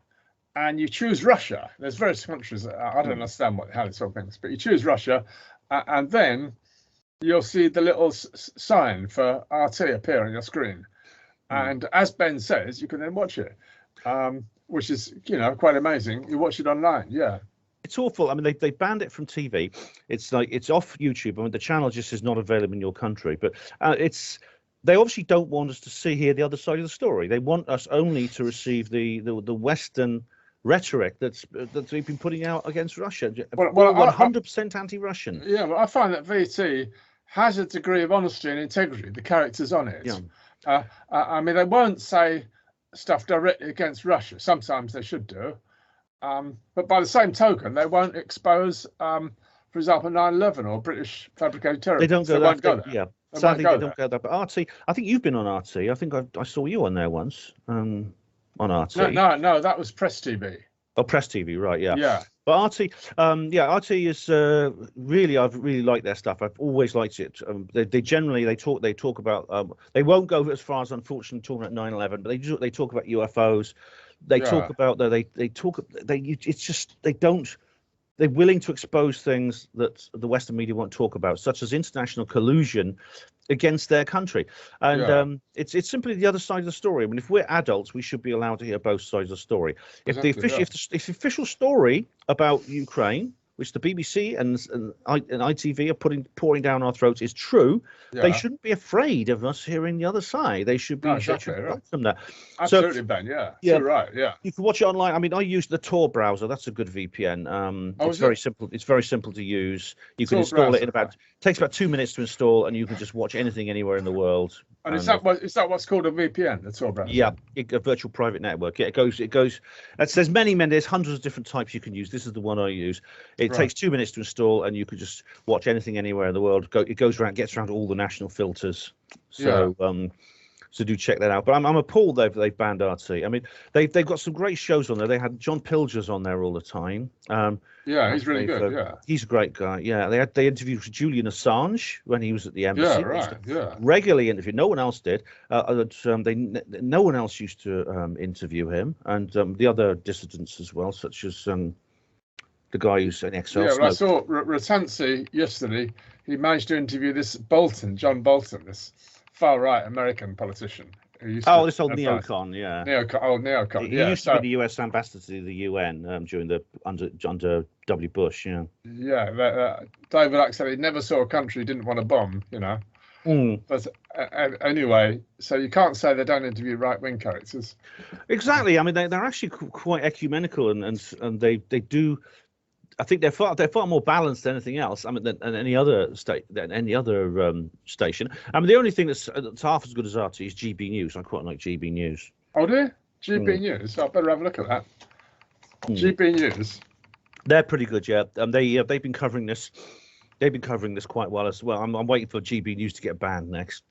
And you choose Russia. There's various countries. I don't understand how this all things, but you choose Russia, and then you'll see the little sign for RT appear on your screen. And as Ben says, you can then watch it, which is quite amazing. You watch it online, yeah. It's awful. I mean, they banned it from TV. It's off YouTube. I mean, the channel just is not available in your country. But they obviously don't want us to hear the other side of the story. They want us only to receive the Western rhetoric that's we've been putting out against Russia. Well, 100% anti-Russian. Yeah, well, I find that VT has a degree of honesty and integrity. The characters on it. Yeah. I mean, they won't say stuff directly against Russia. Sometimes they should do, but by the same token, they won't expose, for example, 9/11 or British fabricated terror. They don't go there. Go there. Yeah. Sadly, they don't go there. But RT, I think you've been on RT. I think I saw you on there once. On RT. No, that was Press TV. Oh, Press TV, right? Yeah. Yeah. But RT, RT is really, I've really liked their stuff. I've always liked it. They generally talk about. They won't go as far as unfortunately talking about 9/11, but they talk about UFOs. They talk about They're willing to expose things that the Western media won't talk about, such as international collusion against their country. And it's simply the other side of the story. I mean, if we're adults, we should be allowed to hear both sides of the story. If the official story about Ukraine, which the BBC and ITV are pouring down our throats, is true, they shouldn't be afraid of us hearing the other side. They should be welcome that. Absolutely, Ben. Yeah, you're right. Yeah, you can watch it online. I mean, I use the Tor browser. That's a good VPN. It's very simple. It's very simple to use. You can install it in takes about 2 minutes to install, and you can just watch anything anywhere in the world. And is that what's called a VPN? That's all about. Yeah, a virtual private network. Yeah, it goes. There's many. There's hundreds of different types you can use. This is the one I use. It takes 2 minutes to install, and you could just watch anything anywhere in the world. It goes around, gets around all the national filters. So so do check that out. But I'm appalled they've banned RT. I mean, they've got some great shows on there. They had John Pilger's on there all the time. Yeah, he's really good. Yeah, he's a great guy. Yeah, they interviewed Julian Assange when he was at the embassy. Yeah, right. Yeah, regularly interviewed. No one else did. No one else used to interview him, and the other dissidents as well, such as the guy who's an ex. Yeah, well, I saw Ratansi yesterday. He managed to interview this John Bolton, this far-right American politician. This old neocon, yeah. Neocon. He used to be the U.S. ambassador to the UN during the under W. Bush, yeah. Yeah, David Icke said he never saw a country he didn't want to bomb, But anyway, so you can't say they don't interview right-wing characters. Exactly. I mean, they're actually quite ecumenical, and they do. I think they're far more balanced than anything else. I mean, than any other station. I mean, the only thing that's half as good as RT is GB News. I quite like GB News. Oh, do you? GB News. I better have a look at that. GB News. They're pretty good, yeah. They've been covering this. They've been covering this quite well as well. I'm waiting for GB News to get banned next.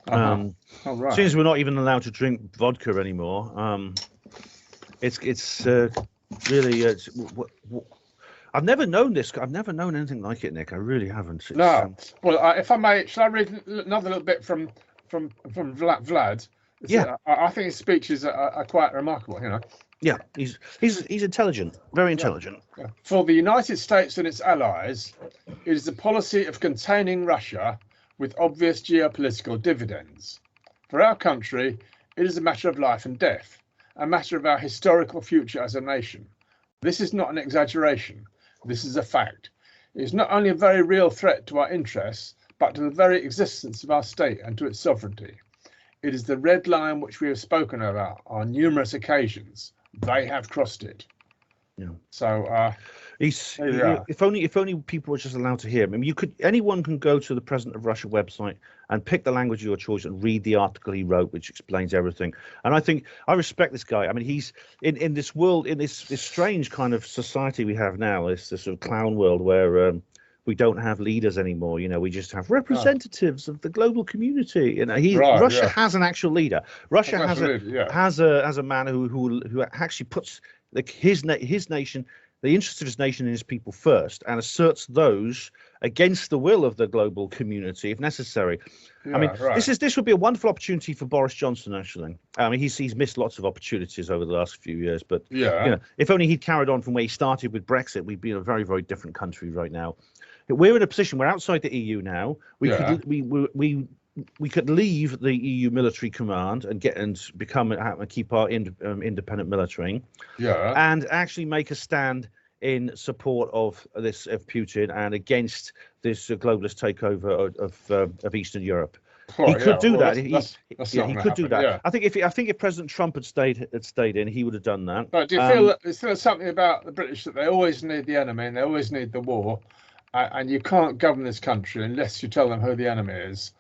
Oh, right. Since we're not even allowed to drink vodka anymore, it's really. I've never known this. I've never known anything like it, Nick. I really haven't. No. Well, if I may, shall I read another little bit from Vlad? Yeah. I think his speeches are quite remarkable. Yeah, he's intelligent, very intelligent. Yeah. For the United States and its allies, it is a policy of containing Russia with obvious geopolitical dividends. For our country, it is a matter of life and death, a matter of our historical future as a nation. This is not an exaggeration. This is a fact. It is not only a very real threat to our interests, but to the very existence of our state and to its sovereignty. It is the red line which we have spoken about on numerous occasions. They have crossed it. Yeah. So if only people were just allowed to hear him. I mean, anyone can go to the President of Russia website and pick the language of your choice and read the article he wrote, which explains everything. And I respect this guy. I mean, he's in this world, in this strange kind of society we have now, this sort of clown world where we don't have leaders anymore. We just have representatives of the global community. Russia has an actual leader. Russia has a man who actually puts his nation, the interest of his nation and his people first, and asserts those against the will of the global community if necessary. I mean, this would be a wonderful opportunity for Boris Johnson. Actually, I mean, he's missed lots of opportunities over the last few years, but if only he'd carried on from where he started with Brexit, we'd be in a very, very different country right now. We're in a position. We're outside the EU now. We could leave the EU military command and become a key part in independent military, and actually make a stand in support of Putin and against this globalist takeover of Eastern Europe. He could do that. He could do that. Yeah. I think if President Trump had stayed in, he would have done that. But do you feel that there's something about the British that they always need the enemy and they always need the war, and you can't govern this country unless you tell them who the enemy is?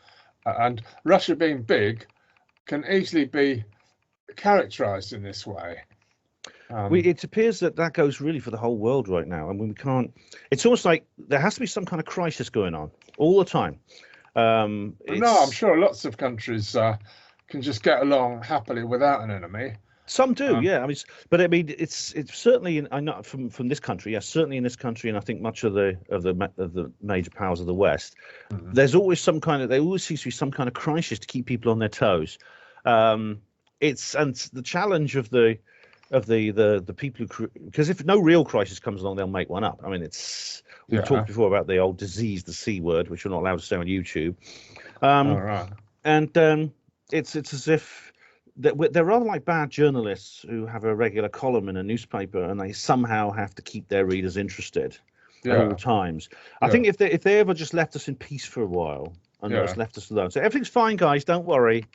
And Russia being big can easily be characterized in this way. It appears that goes really for the whole world right now. I mean, we can't. It's almost like there has to be some kind of crisis going on all the time. No, I'm sure lots of countries can just get along happily without an enemy. Some do, yeah. I mean, it's certainly I know from this country, yes, certainly in this country, and I think much of the major powers of the West. Mm-hmm. There always seems to be some kind of crisis to keep people on their toes. It's the challenge of the people who, because if no real crisis comes along, they'll make one up. I mean, we've talked before about the old disease, the C word, which we're not allowed to say on YouTube. And it's as if they're rather like bad journalists who have a regular column in a newspaper and they somehow have to keep their readers interested at all times. I think if they ever just left us in peace for a while and just left us alone, so everything's fine, guys, don't worry.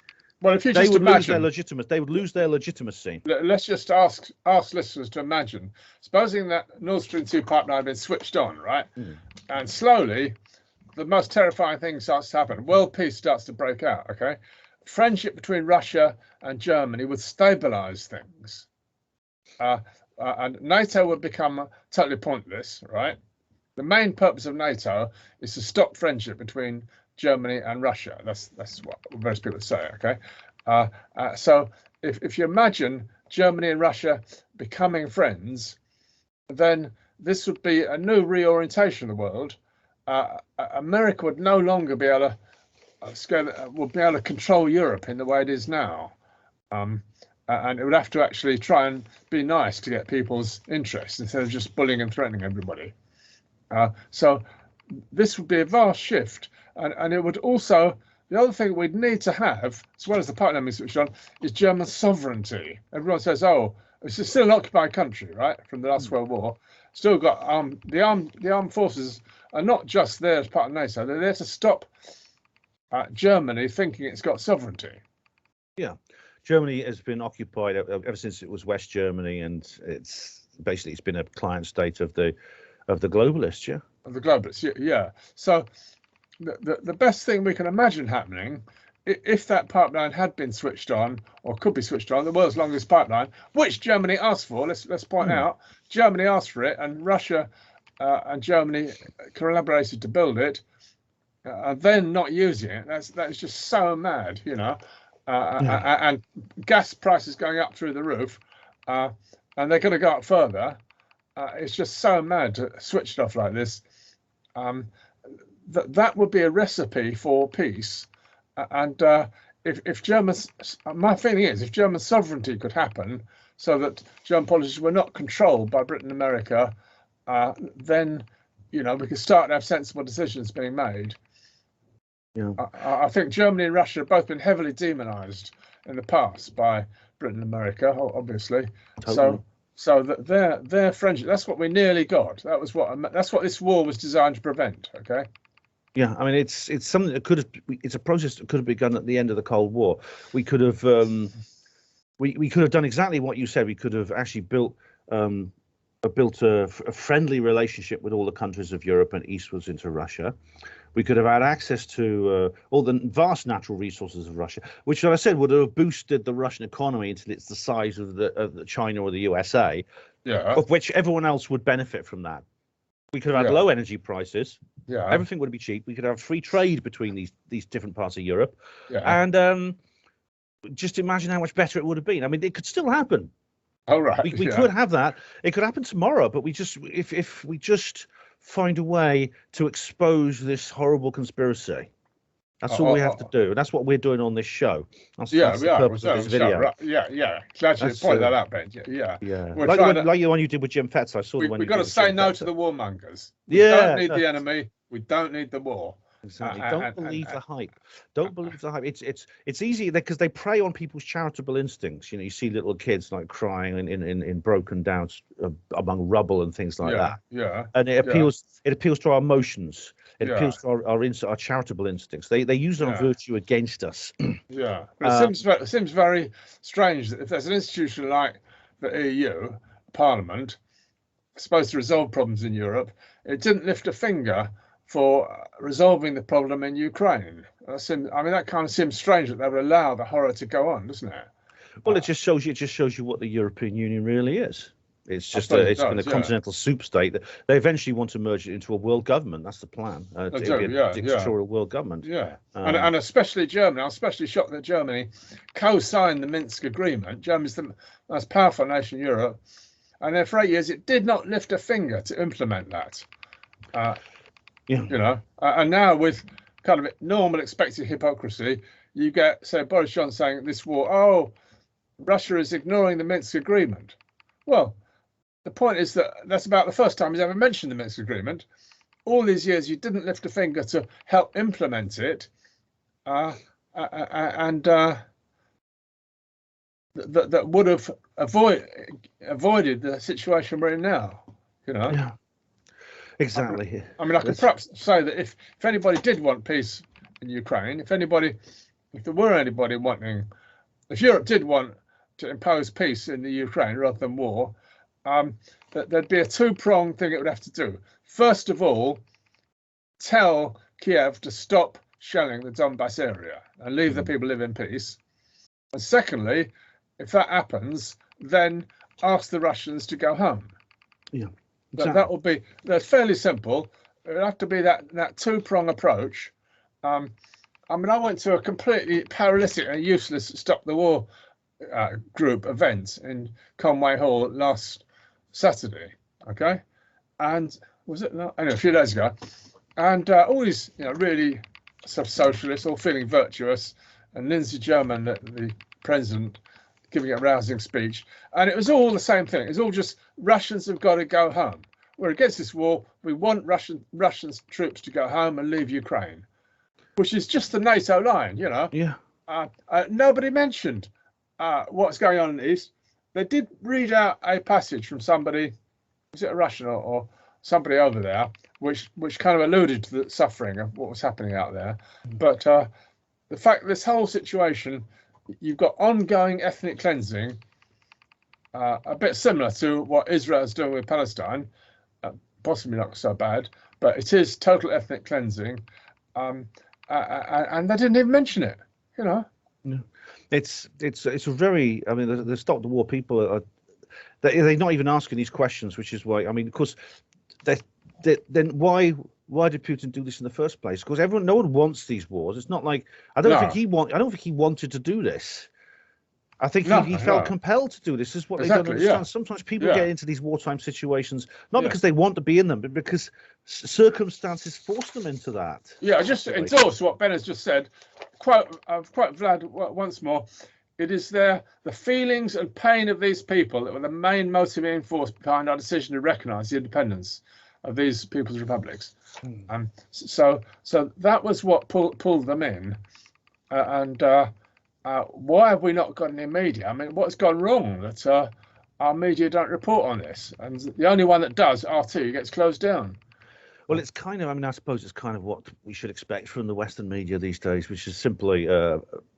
Well, if you they just would imagine, they would lose their legitimacy. Let's just ask listeners to imagine, supposing that Nord Stream 2 pipeline had been switched on, right? And slowly the most terrifying thing starts to happen. World peace starts to break out. Okay, friendship between Russia and Germany would stabilize things, and NATO would become totally pointless. Right. The main purpose of NATO is to stop friendship between Germany and Russia. That's what most people say. Okay, so if you imagine Germany and Russia becoming friends, then this would be a new reorientation of the world. America would no longer be able to control Europe in the way it is now, and it would have to actually try and be nice to get people's interest instead of just bullying and threatening everybody. So this would be a vast shift, and it would also, the other thing we'd need to have, as well as the pipeline being switched on, is German sovereignty. Everyone says, oh, it's still an occupied country, right, from the last World War. Still got the armed forces are not just there as part of NATO. They're there to stop Germany thinking it's got sovereignty. Yeah, Germany has been occupied ever since it was West Germany, and it's been a client state of the globalists. Yeah, of the globalists. Yeah. So the best thing we can imagine happening, if that pipeline had been switched on, or could be switched on, the world's longest pipeline, which Germany asked for. Let's point out, Germany asked for it, and Russia and Germany collaborated to build it, and then not using it. That's just so mad, you know. And gas prices going up through the roof, and they're going to go up further. It's just so mad to switch it off like this. That would be a recipe for peace. And if Germans, my feeling is, if German sovereignty could happen, so that German politicians were not controlled by Britain and America, then we could start to have sensible decisions being made. Yeah, I think Germany and Russia have both been heavily demonized in the past by Britain and America, obviously. Totally. So that their friendship, that's what we nearly got. That's what this war was designed to prevent. Okay. Yeah, I mean, it's something that it's a process that could have begun at the end of the Cold War. We could have we could have done exactly what you said. We could have actually built a friendly relationship with all the countries of Europe and eastwards into Russia. We could have had access to all the vast natural resources of Russia, which, as I said, would have boosted the Russian economy until it's the size of the China or the USA, of which everyone else would benefit from that. We could have had low energy prices. Yeah, everything would be cheap. We could have free trade between these different parts of Europe, and just imagine how much better it would have been. I mean, it could still happen. Oh, right. We could have that. It could happen tomorrow, but if we just find a way to expose this horrible conspiracy. That's all we have to do. And that's what we're doing on this show. That's the purpose of this video. Right. Yeah. Glad you pointed that out, Ben. Yeah. Like the one you did with Jim Fetz. I saw the one. We've got to say no to the warmongers. We don't need the enemy. We don't need the war. Exactly. Don't believe the hype. Don't believe the hype. It's easy because they prey on people's charitable instincts. You see little kids like crying in broken down among rubble and things like that. Yeah. And it appeals to our emotions. It appeals to our charitable instincts. They use our virtue against us. Yeah. But it seems very strange that if there's an institution like the EU Parliament supposed to resolve problems in Europe, it didn't lift a finger for resolving the problem in Ukraine. That kind of seems strange that they would allow the horror to go on, doesn't it? Well, it just shows you what the European Union really is. It's just a continental soup state that they eventually want to merge it into a world government. That's the plan. A dictatorial world government. Yeah, and especially Germany. I'm especially shocked that Germany co-signed the Minsk agreement. Germany's the most powerful nation in Europe, and then for 8 years it did not lift a finger to implement that. And now with kind of normal expected hypocrisy, you get, say, Boris Johnson saying this war, Russia is ignoring the Minsk agreement. Well, the point is that's about the first time he's ever mentioned the Minsk agreement. All these years, you didn't lift a finger to help implement it, and that would have avoided the situation we're in now. Yeah. Exactly. I can perhaps say that if anybody did want peace in Ukraine, if Europe did want to impose peace in the Ukraine rather than war, that there'd be a two-pronged thing it would have to do. First of all, tell Kiev to stop shelling the Donbass area and leave the people live in peace. And secondly, if that happens, then ask the Russians to go home. Yeah, exactly. That will be, that's fairly simple. It would have to be that two-prong approach. I mean, I went to a completely paralytic and useless Stop the War group event in Conway Hall last Saturday. Okay, and was it? No, anyway, a few days ago, and all these, really sort of socialists, all feeling virtuous, and Lindsay German, the president, giving a rousing speech, and it was all the same thing. It's all just Russians have got to go home. We're against this war. We want Russian troops to go home and leave Ukraine, which is just the NATO line, Yeah. Nobody mentioned what's going on in the East. They did read out a passage from somebody, was it a Russian or somebody over there, which kind of alluded to the suffering of what was happening out there. But the fact that this whole situation, you've got ongoing ethnic cleansing, a bit similar to what Israel is doing with Palestine, possibly not so bad, but it is total ethnic cleansing, and they didn't even mention it. Yeah. It's a very, I mean, the Stop the War people are they're not even asking these questions, which is why, I mean, of course, then why did Putin do this in the first place? Because no one wants these wars. It's not like I don't think he wanted to do this. I think he felt compelled to do this. This is what they don't understand. Yeah. Sometimes people get into these wartime situations not because they want to be in them, but because circumstances force them into that. Yeah, I just endorse what Ben has just said. Quite Vlad once more. It is the feelings and pain of these people that were the main motivating force behind our decision to recognise the independence of these people's republics. So that was what pulled them in, and why have we not got any media? I mean, what's gone wrong that our media don't report on this? And the only one that does, RT, gets closed down. Well, it's kind of, I mean, I suppose it's kind of what we should expect from the Western media these days, which is simply,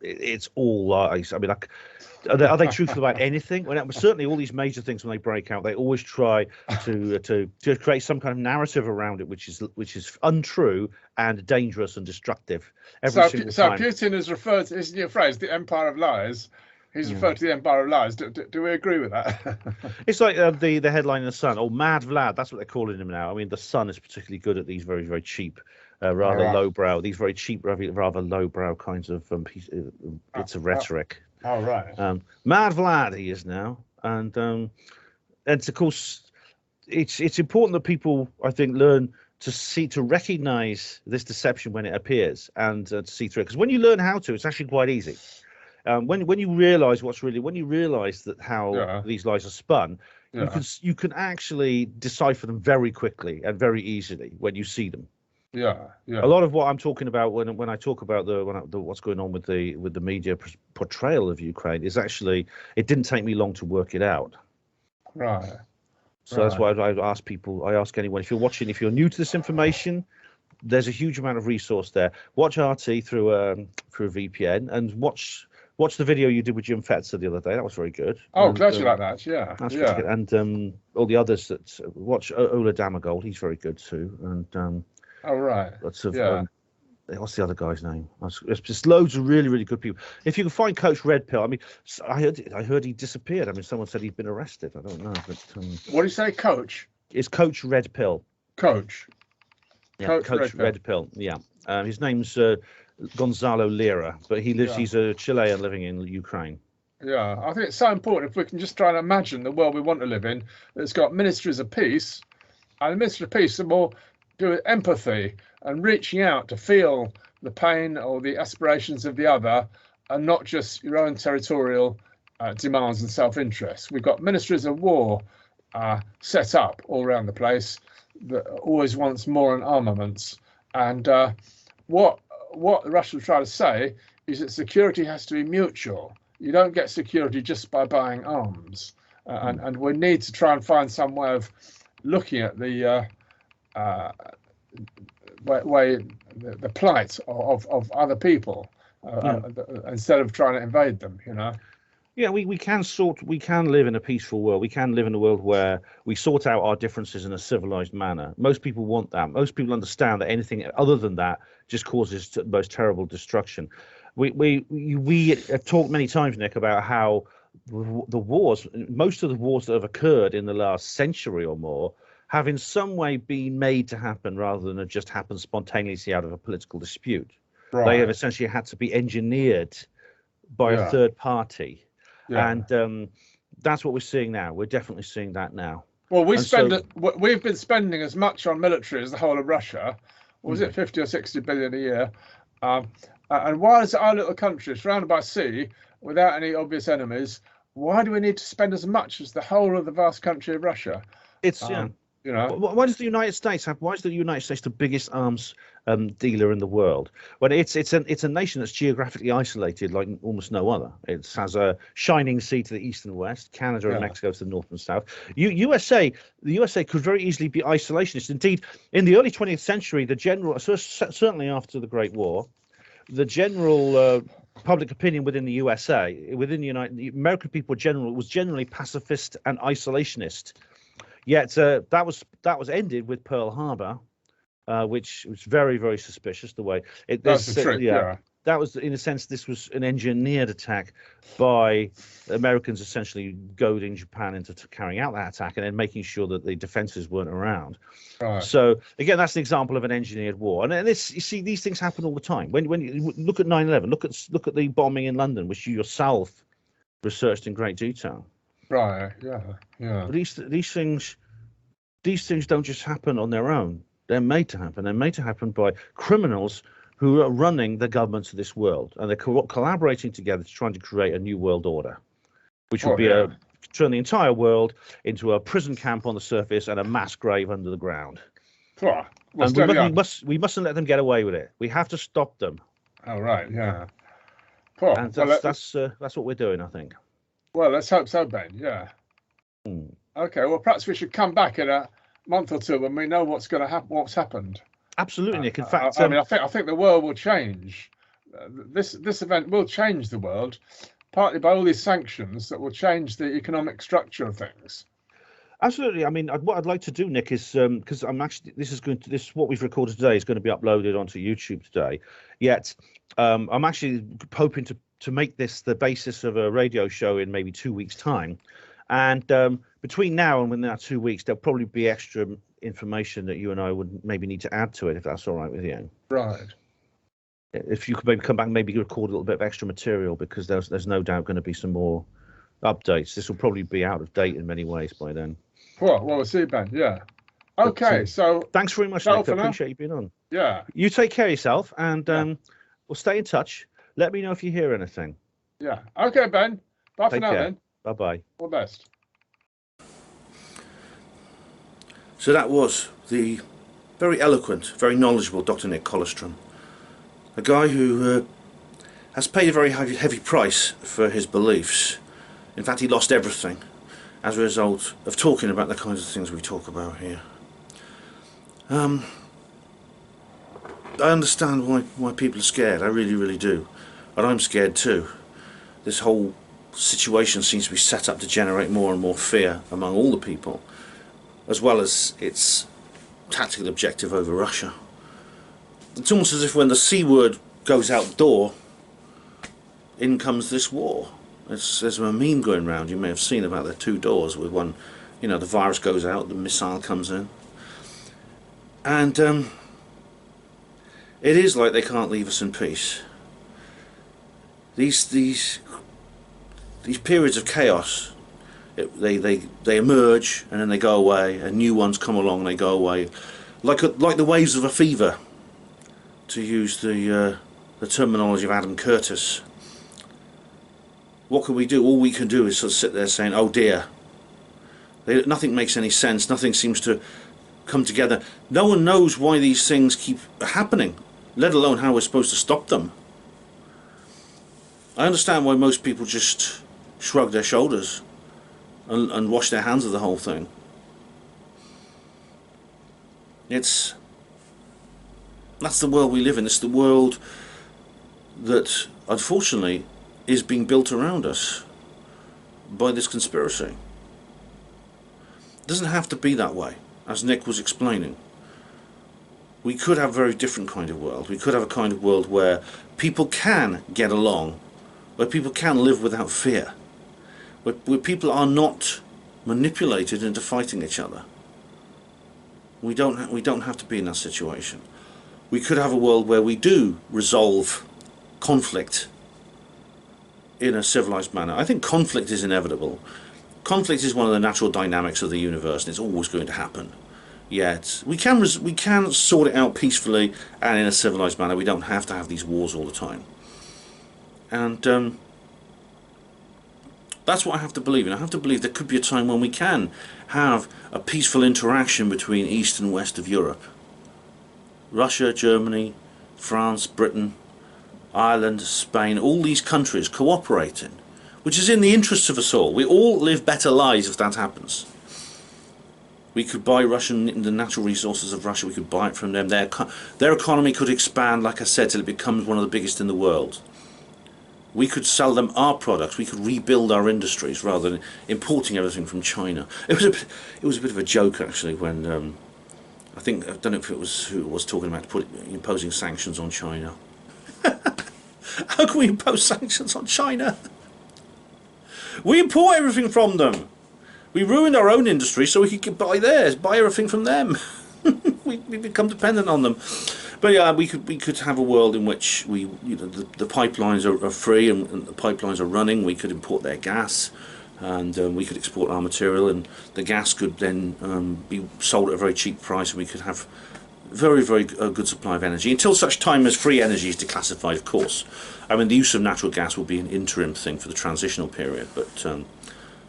it's all lies. I mean, are they truthful about anything? Well, certainly all these major things, when they break out, they always try to create some kind of narrative around it, which is untrue and dangerous and destructive. Every single time. Putin has referred to, isn't your phrase, the empire of lies? He's referred to the empire of lies. Do we agree with that? It's like the headline in the Sun. Oh, Mad Vlad. That's what they're calling him now. I mean, the Sun is particularly good at these very, very cheap, rather lowbrow. These very cheap, rather lowbrow kinds of bits of rhetoric. Oh, right. Mad Vlad he is now, and of course, it's important that people, I think, learn to recognise this deception when it appears and to see through it. Because when you learn how to, it's actually quite easy. When you realise when you realise that how these lies are spun, you can actually decipher them very quickly and very easily when you see them. Yeah. A lot of what I'm talking about when I talk about what's going on with the media portrayal of Ukraine is actually, it didn't take me long to work it out. Right. So that's why I ask anyone, if you're new to this information, there's a huge amount of resource there. Watch RT through a VPN and watch the video you did with Jim Fetzer the other day. That was very good. Oh, glad you like that. Yeah. That's really good. And all the others that watch Ola Damagold, he's very good too. And oh, right. Lots of what's the other guy's name? There's just loads of really, really good people. If you can find Coach Red Pill, I mean, I heard he disappeared. I mean, someone said he'd been arrested. I don't know. But, what do you say, Coach? It's Coach Red Pill. Coach. Yeah, Coach Red Pill. Yeah. His name's Gonzalo Lira, but he's a Chilean living in Ukraine. Yeah, I think it's so important if we can just try and imagine the world we want to live in that's got ministries of peace, and the ministry of peace are more do with empathy and reaching out to feel the pain or the aspirations of the other, and not just your own territorial demands and self-interest. We've got ministries of war set up all around the place that always wants more and armaments. And what the Russians try to say is that security has to be mutual. You don't get security just by buying arms. And we need to try and find some way of looking at the the plight of other people instead of trying to invade them, Yeah, we can live in a peaceful world. We can live in a world where we sort out our differences in a civilized manner. Most people want that. Most people understand that anything other than that just causes the most terrible destruction. We have talked many times, Nick, about how the wars, most of the wars that have occurred in the last century or more, have in some way been made to happen rather than have just happened spontaneously out of a political dispute. They have Right. essentially had to be engineered by a Yeah. third party, Yeah. and that's what we're seeing now. We're definitely seeing that now. Well, And so, we've been spending as much on military as the whole of Russia. What was mm, it, 50 or 60 billion a year? Um, and why is our little country surrounded by sea without any obvious enemies? Why do we need to spend as much as the whole of the vast country of Russia? it's You know, Why does the United States have? Why is the United States the biggest arms dealer in the world? Well, it's a nation that's geographically isolated like almost no other. It has a shining sea to the east and west, Canada and yeah, Mexico to the north and south. The USA could very easily be isolationist. Indeed, in the early 20th century, certainly after the Great War, the general public opinion within the USA, the American people was generally pacifist and isolationist. Yet that was ended with Pearl Harbor, which was very, very suspicious. The way that's the trick. Yeah, that was, in a sense, this was an engineered attack by Americans, essentially goading Japan into carrying out that attack and then making sure that the defenses weren't around. right. So again, that's an example of an engineered war. And this, you see, these things happen all the time. When you look at 9/11, look at the bombing in London, which you yourself researched in great detail. Right. Yeah. Yeah. But these things don't just happen on their own. They're made to happen. They're made to happen by criminals who are running the governments of this world, and they're collaborating together to try to create a new world order, which would be turn the entire world into a prison camp on the surface and a mass grave under the ground. Well, And we mustn't let them get away with it. We have to stop them. Oh, right. Yeah. Well, And that's what we're doing, I think. Well, let's hope so, Ben. Yeah. Okay. Well, perhaps we should come back in a month or two when we know what's going to happen, what's happened. Absolutely, Nick. In fact, I mean, I think the world will change. This event will change the world, partly by all these sanctions that will change the economic structure of things. absolutely. I mean, what I'd like to do, Nick, is because what we've recorded today is going to be uploaded onto YouTube today. Yet, I'm actually hoping to make this the basis of a radio show in maybe 2 weeks' time. And between now and within that 2 weeks, there'll probably be extra information that you and I would maybe need to add to it, if that's all right with you. Right. If you could maybe come back and maybe record a little bit of extra material, because there's no doubt going to be some more updates. This will probably be out of date in many ways by then. Well, we'll see, Ben. Yeah. Okay. But, so thanks very much, Nick. I appreciate you being on. Yeah. You take care of yourself, and we'll stay in touch. Let me know if you hear anything. Yeah. Okay, Ben. Bye for now, then. Bye-bye. All the best. So that was the very eloquent, very knowledgeable Dr. Nick Kollerstrom, a guy who has paid a very heavy price for his beliefs. In fact, he lost everything as a result of talking about the kinds of things we talk about here. I understand why people are scared. I really, really do. And I'm scared too. This whole situation seems to be set up to generate more and more fear among all the people, as well as its tactical objective over Russia. It's almost as if when the C word goes out the door, in comes this war. There's a meme going around, you may have seen, about the two doors, with one, the virus goes out, the missile comes in. And it is like they can't leave us in peace. These periods of chaos, they emerge and then they go away, and new ones come along and they go away, like the waves of a fever, to use the terminology of Adam Curtis. What can we do? All we can do is sort of sit there saying, oh dear. Nothing makes any sense, nothing seems to come together. No one knows why these things keep happening, let alone how we're supposed to stop them. I understand why most people just shrug their shoulders and wash their hands of the whole thing. That's the world we live in. It's the world that, unfortunately, is being built around us. by this conspiracy. It doesn't have to be that way, as Nick was explaining. We could have a very different kind of world. We could have a kind of world where people can get along, where people can live without fear, where people are not manipulated into fighting each other. We don't have to be in that situation. We could have a world where we do resolve conflict in a civilized manner. I think conflict is inevitable. Conflict is one of the natural dynamics of the universe, and it's always going to happen. Yet we can sort it out peacefully and in a civilized manner. We don't have to have these wars all the time. And that's what I have to believe in. I have to believe there could be a time when we can have a peaceful interaction between East and West of Europe. Russia, Germany, France, Britain, Ireland, Spain, all these countries cooperating, which is in the interests of us all. We all live better lives if that happens. We could buy the natural resources of Russia. We could buy it from them. Their economy could expand, like I said, till it becomes one of the biggest in the world. We could sell them our products. We could rebuild our industries rather than importing everything from China. It was a bit of a joke actually when I don't know if it was who was talking about imposing sanctions on China. How can we impose sanctions on China? We import everything from them. We ruined our own industry so we could buy theirs, buy everything from them. we become dependent on them. But yeah, we could have a world in which the pipelines are free and the pipelines are running. We could import their gas, and we could export our material, and the gas could then be sold at a very cheap price, and we could have very good supply of energy until such time as free energy is declassified, of course. I mean, the use of natural gas will be an interim thing for the transitional period, but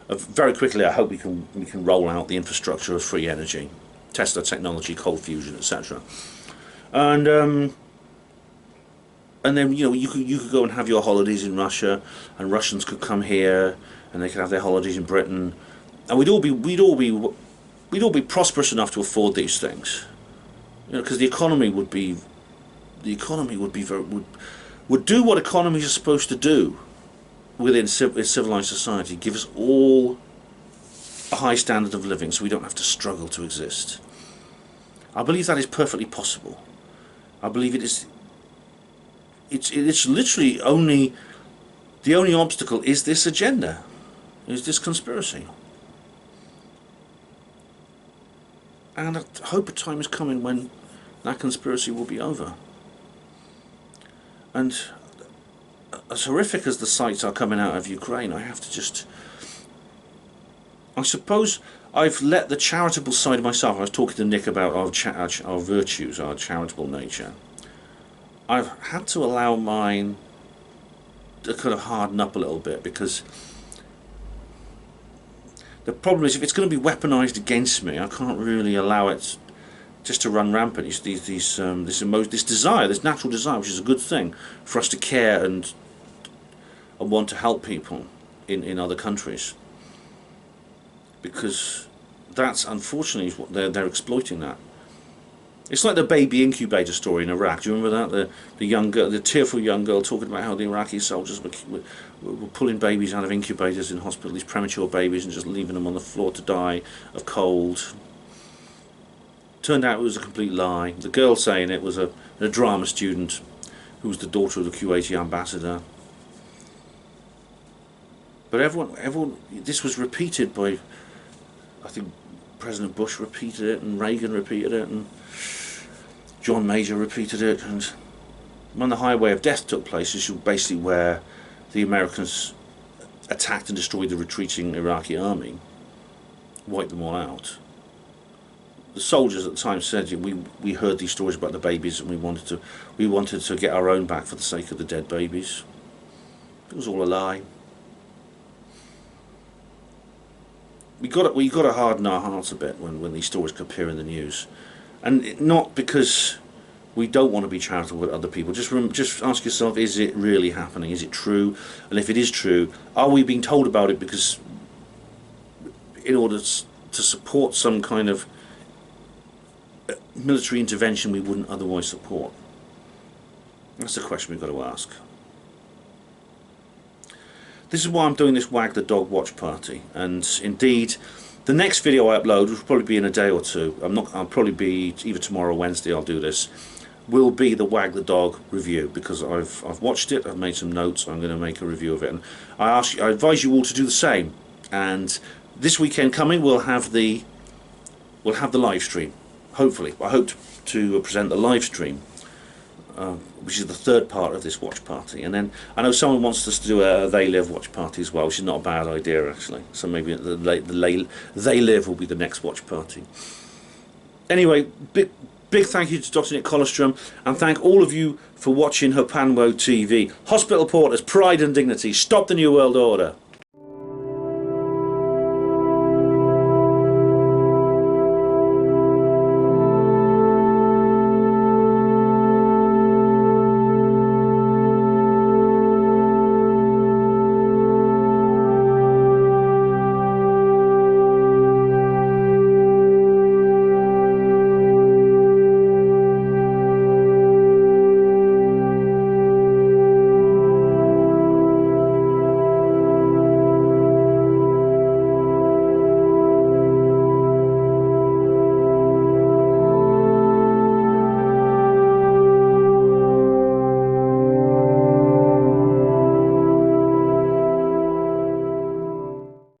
very quickly I hope we can roll out the infrastructure of free energy, Tesla technology, cold fusion, etc. And then you could go and have your holidays in Russia, and Russians could come here and they could have their holidays in Britain, and we'd all be prosperous enough to afford these things, because the economy would do what economies are supposed to do within civilized society, give us all a high standard of living so we don't have to struggle to exist. I believe that is perfectly possible. I believe it is. It's literally the only obstacle is this agenda, is this conspiracy. And I hope a time is coming when that conspiracy will be over. And as horrific as the sights are coming out of Ukraine, I suppose I've let the charitable side of myself. I was talking to Nick about our virtues, our charitable nature. I've had to allow mine to kind of harden up a little bit, because the problem is if it's going to be weaponized against me, I can't really allow it just to run rampant. This desire, this natural desire, which is a good thing for us to care and want to help people in other countries, because that's unfortunately what they're exploiting that. It's like the baby incubator story in Iraq. Do you remember that? The young girl, the tearful young girl, talking about how the Iraqi soldiers were pulling babies out of incubators in hospital, these premature babies, and just leaving them on the floor to die of cold. Turned out it was a complete lie. The girl saying it was a drama student who was the daughter of the Kuwaiti ambassador. But everyone, this was repeated by, I think President Bush repeated it, and Reagan repeated it, and John Major repeated it, and when the Highway of Death took place, this was basically where the Americans attacked and destroyed the retreating Iraqi army, wiped them all out. The soldiers at the time said, we heard these stories about the babies, and we wanted to get our own back for the sake of the dead babies. It was all a lie. We got to harden our hearts a bit when these stories appear in the news, and not because we don't want to be charitable with other people. Just ask yourself: is it really happening? Is it true? And if it is true, are we being told about it because in order to support some kind of military intervention we wouldn't otherwise support? That's the question we've got to ask. this is why I'm doing this Wag the Dog watch party. And indeed, the next video I upload, which will probably be in a day or two, I'll probably be either tomorrow or Wednesday I'll do this, will be the Wag the Dog review, because I've watched it, I've made some notes, I'm going to make a review of it, and I advise you all to do the same. And this weekend coming we'll have the live stream. Hopefully, I hope to present the live stream, which is the third part of this watch party. And then I know someone wants us to do a They Live watch party as well, which is not a bad idea actually. So maybe They Live will be the next watch party. Anyway, big thank you to Dr Nick Kollerstrom, and thank all of you for watching Hapanwo TV. Hospital Porters, pride and dignity. Stop the New World Order.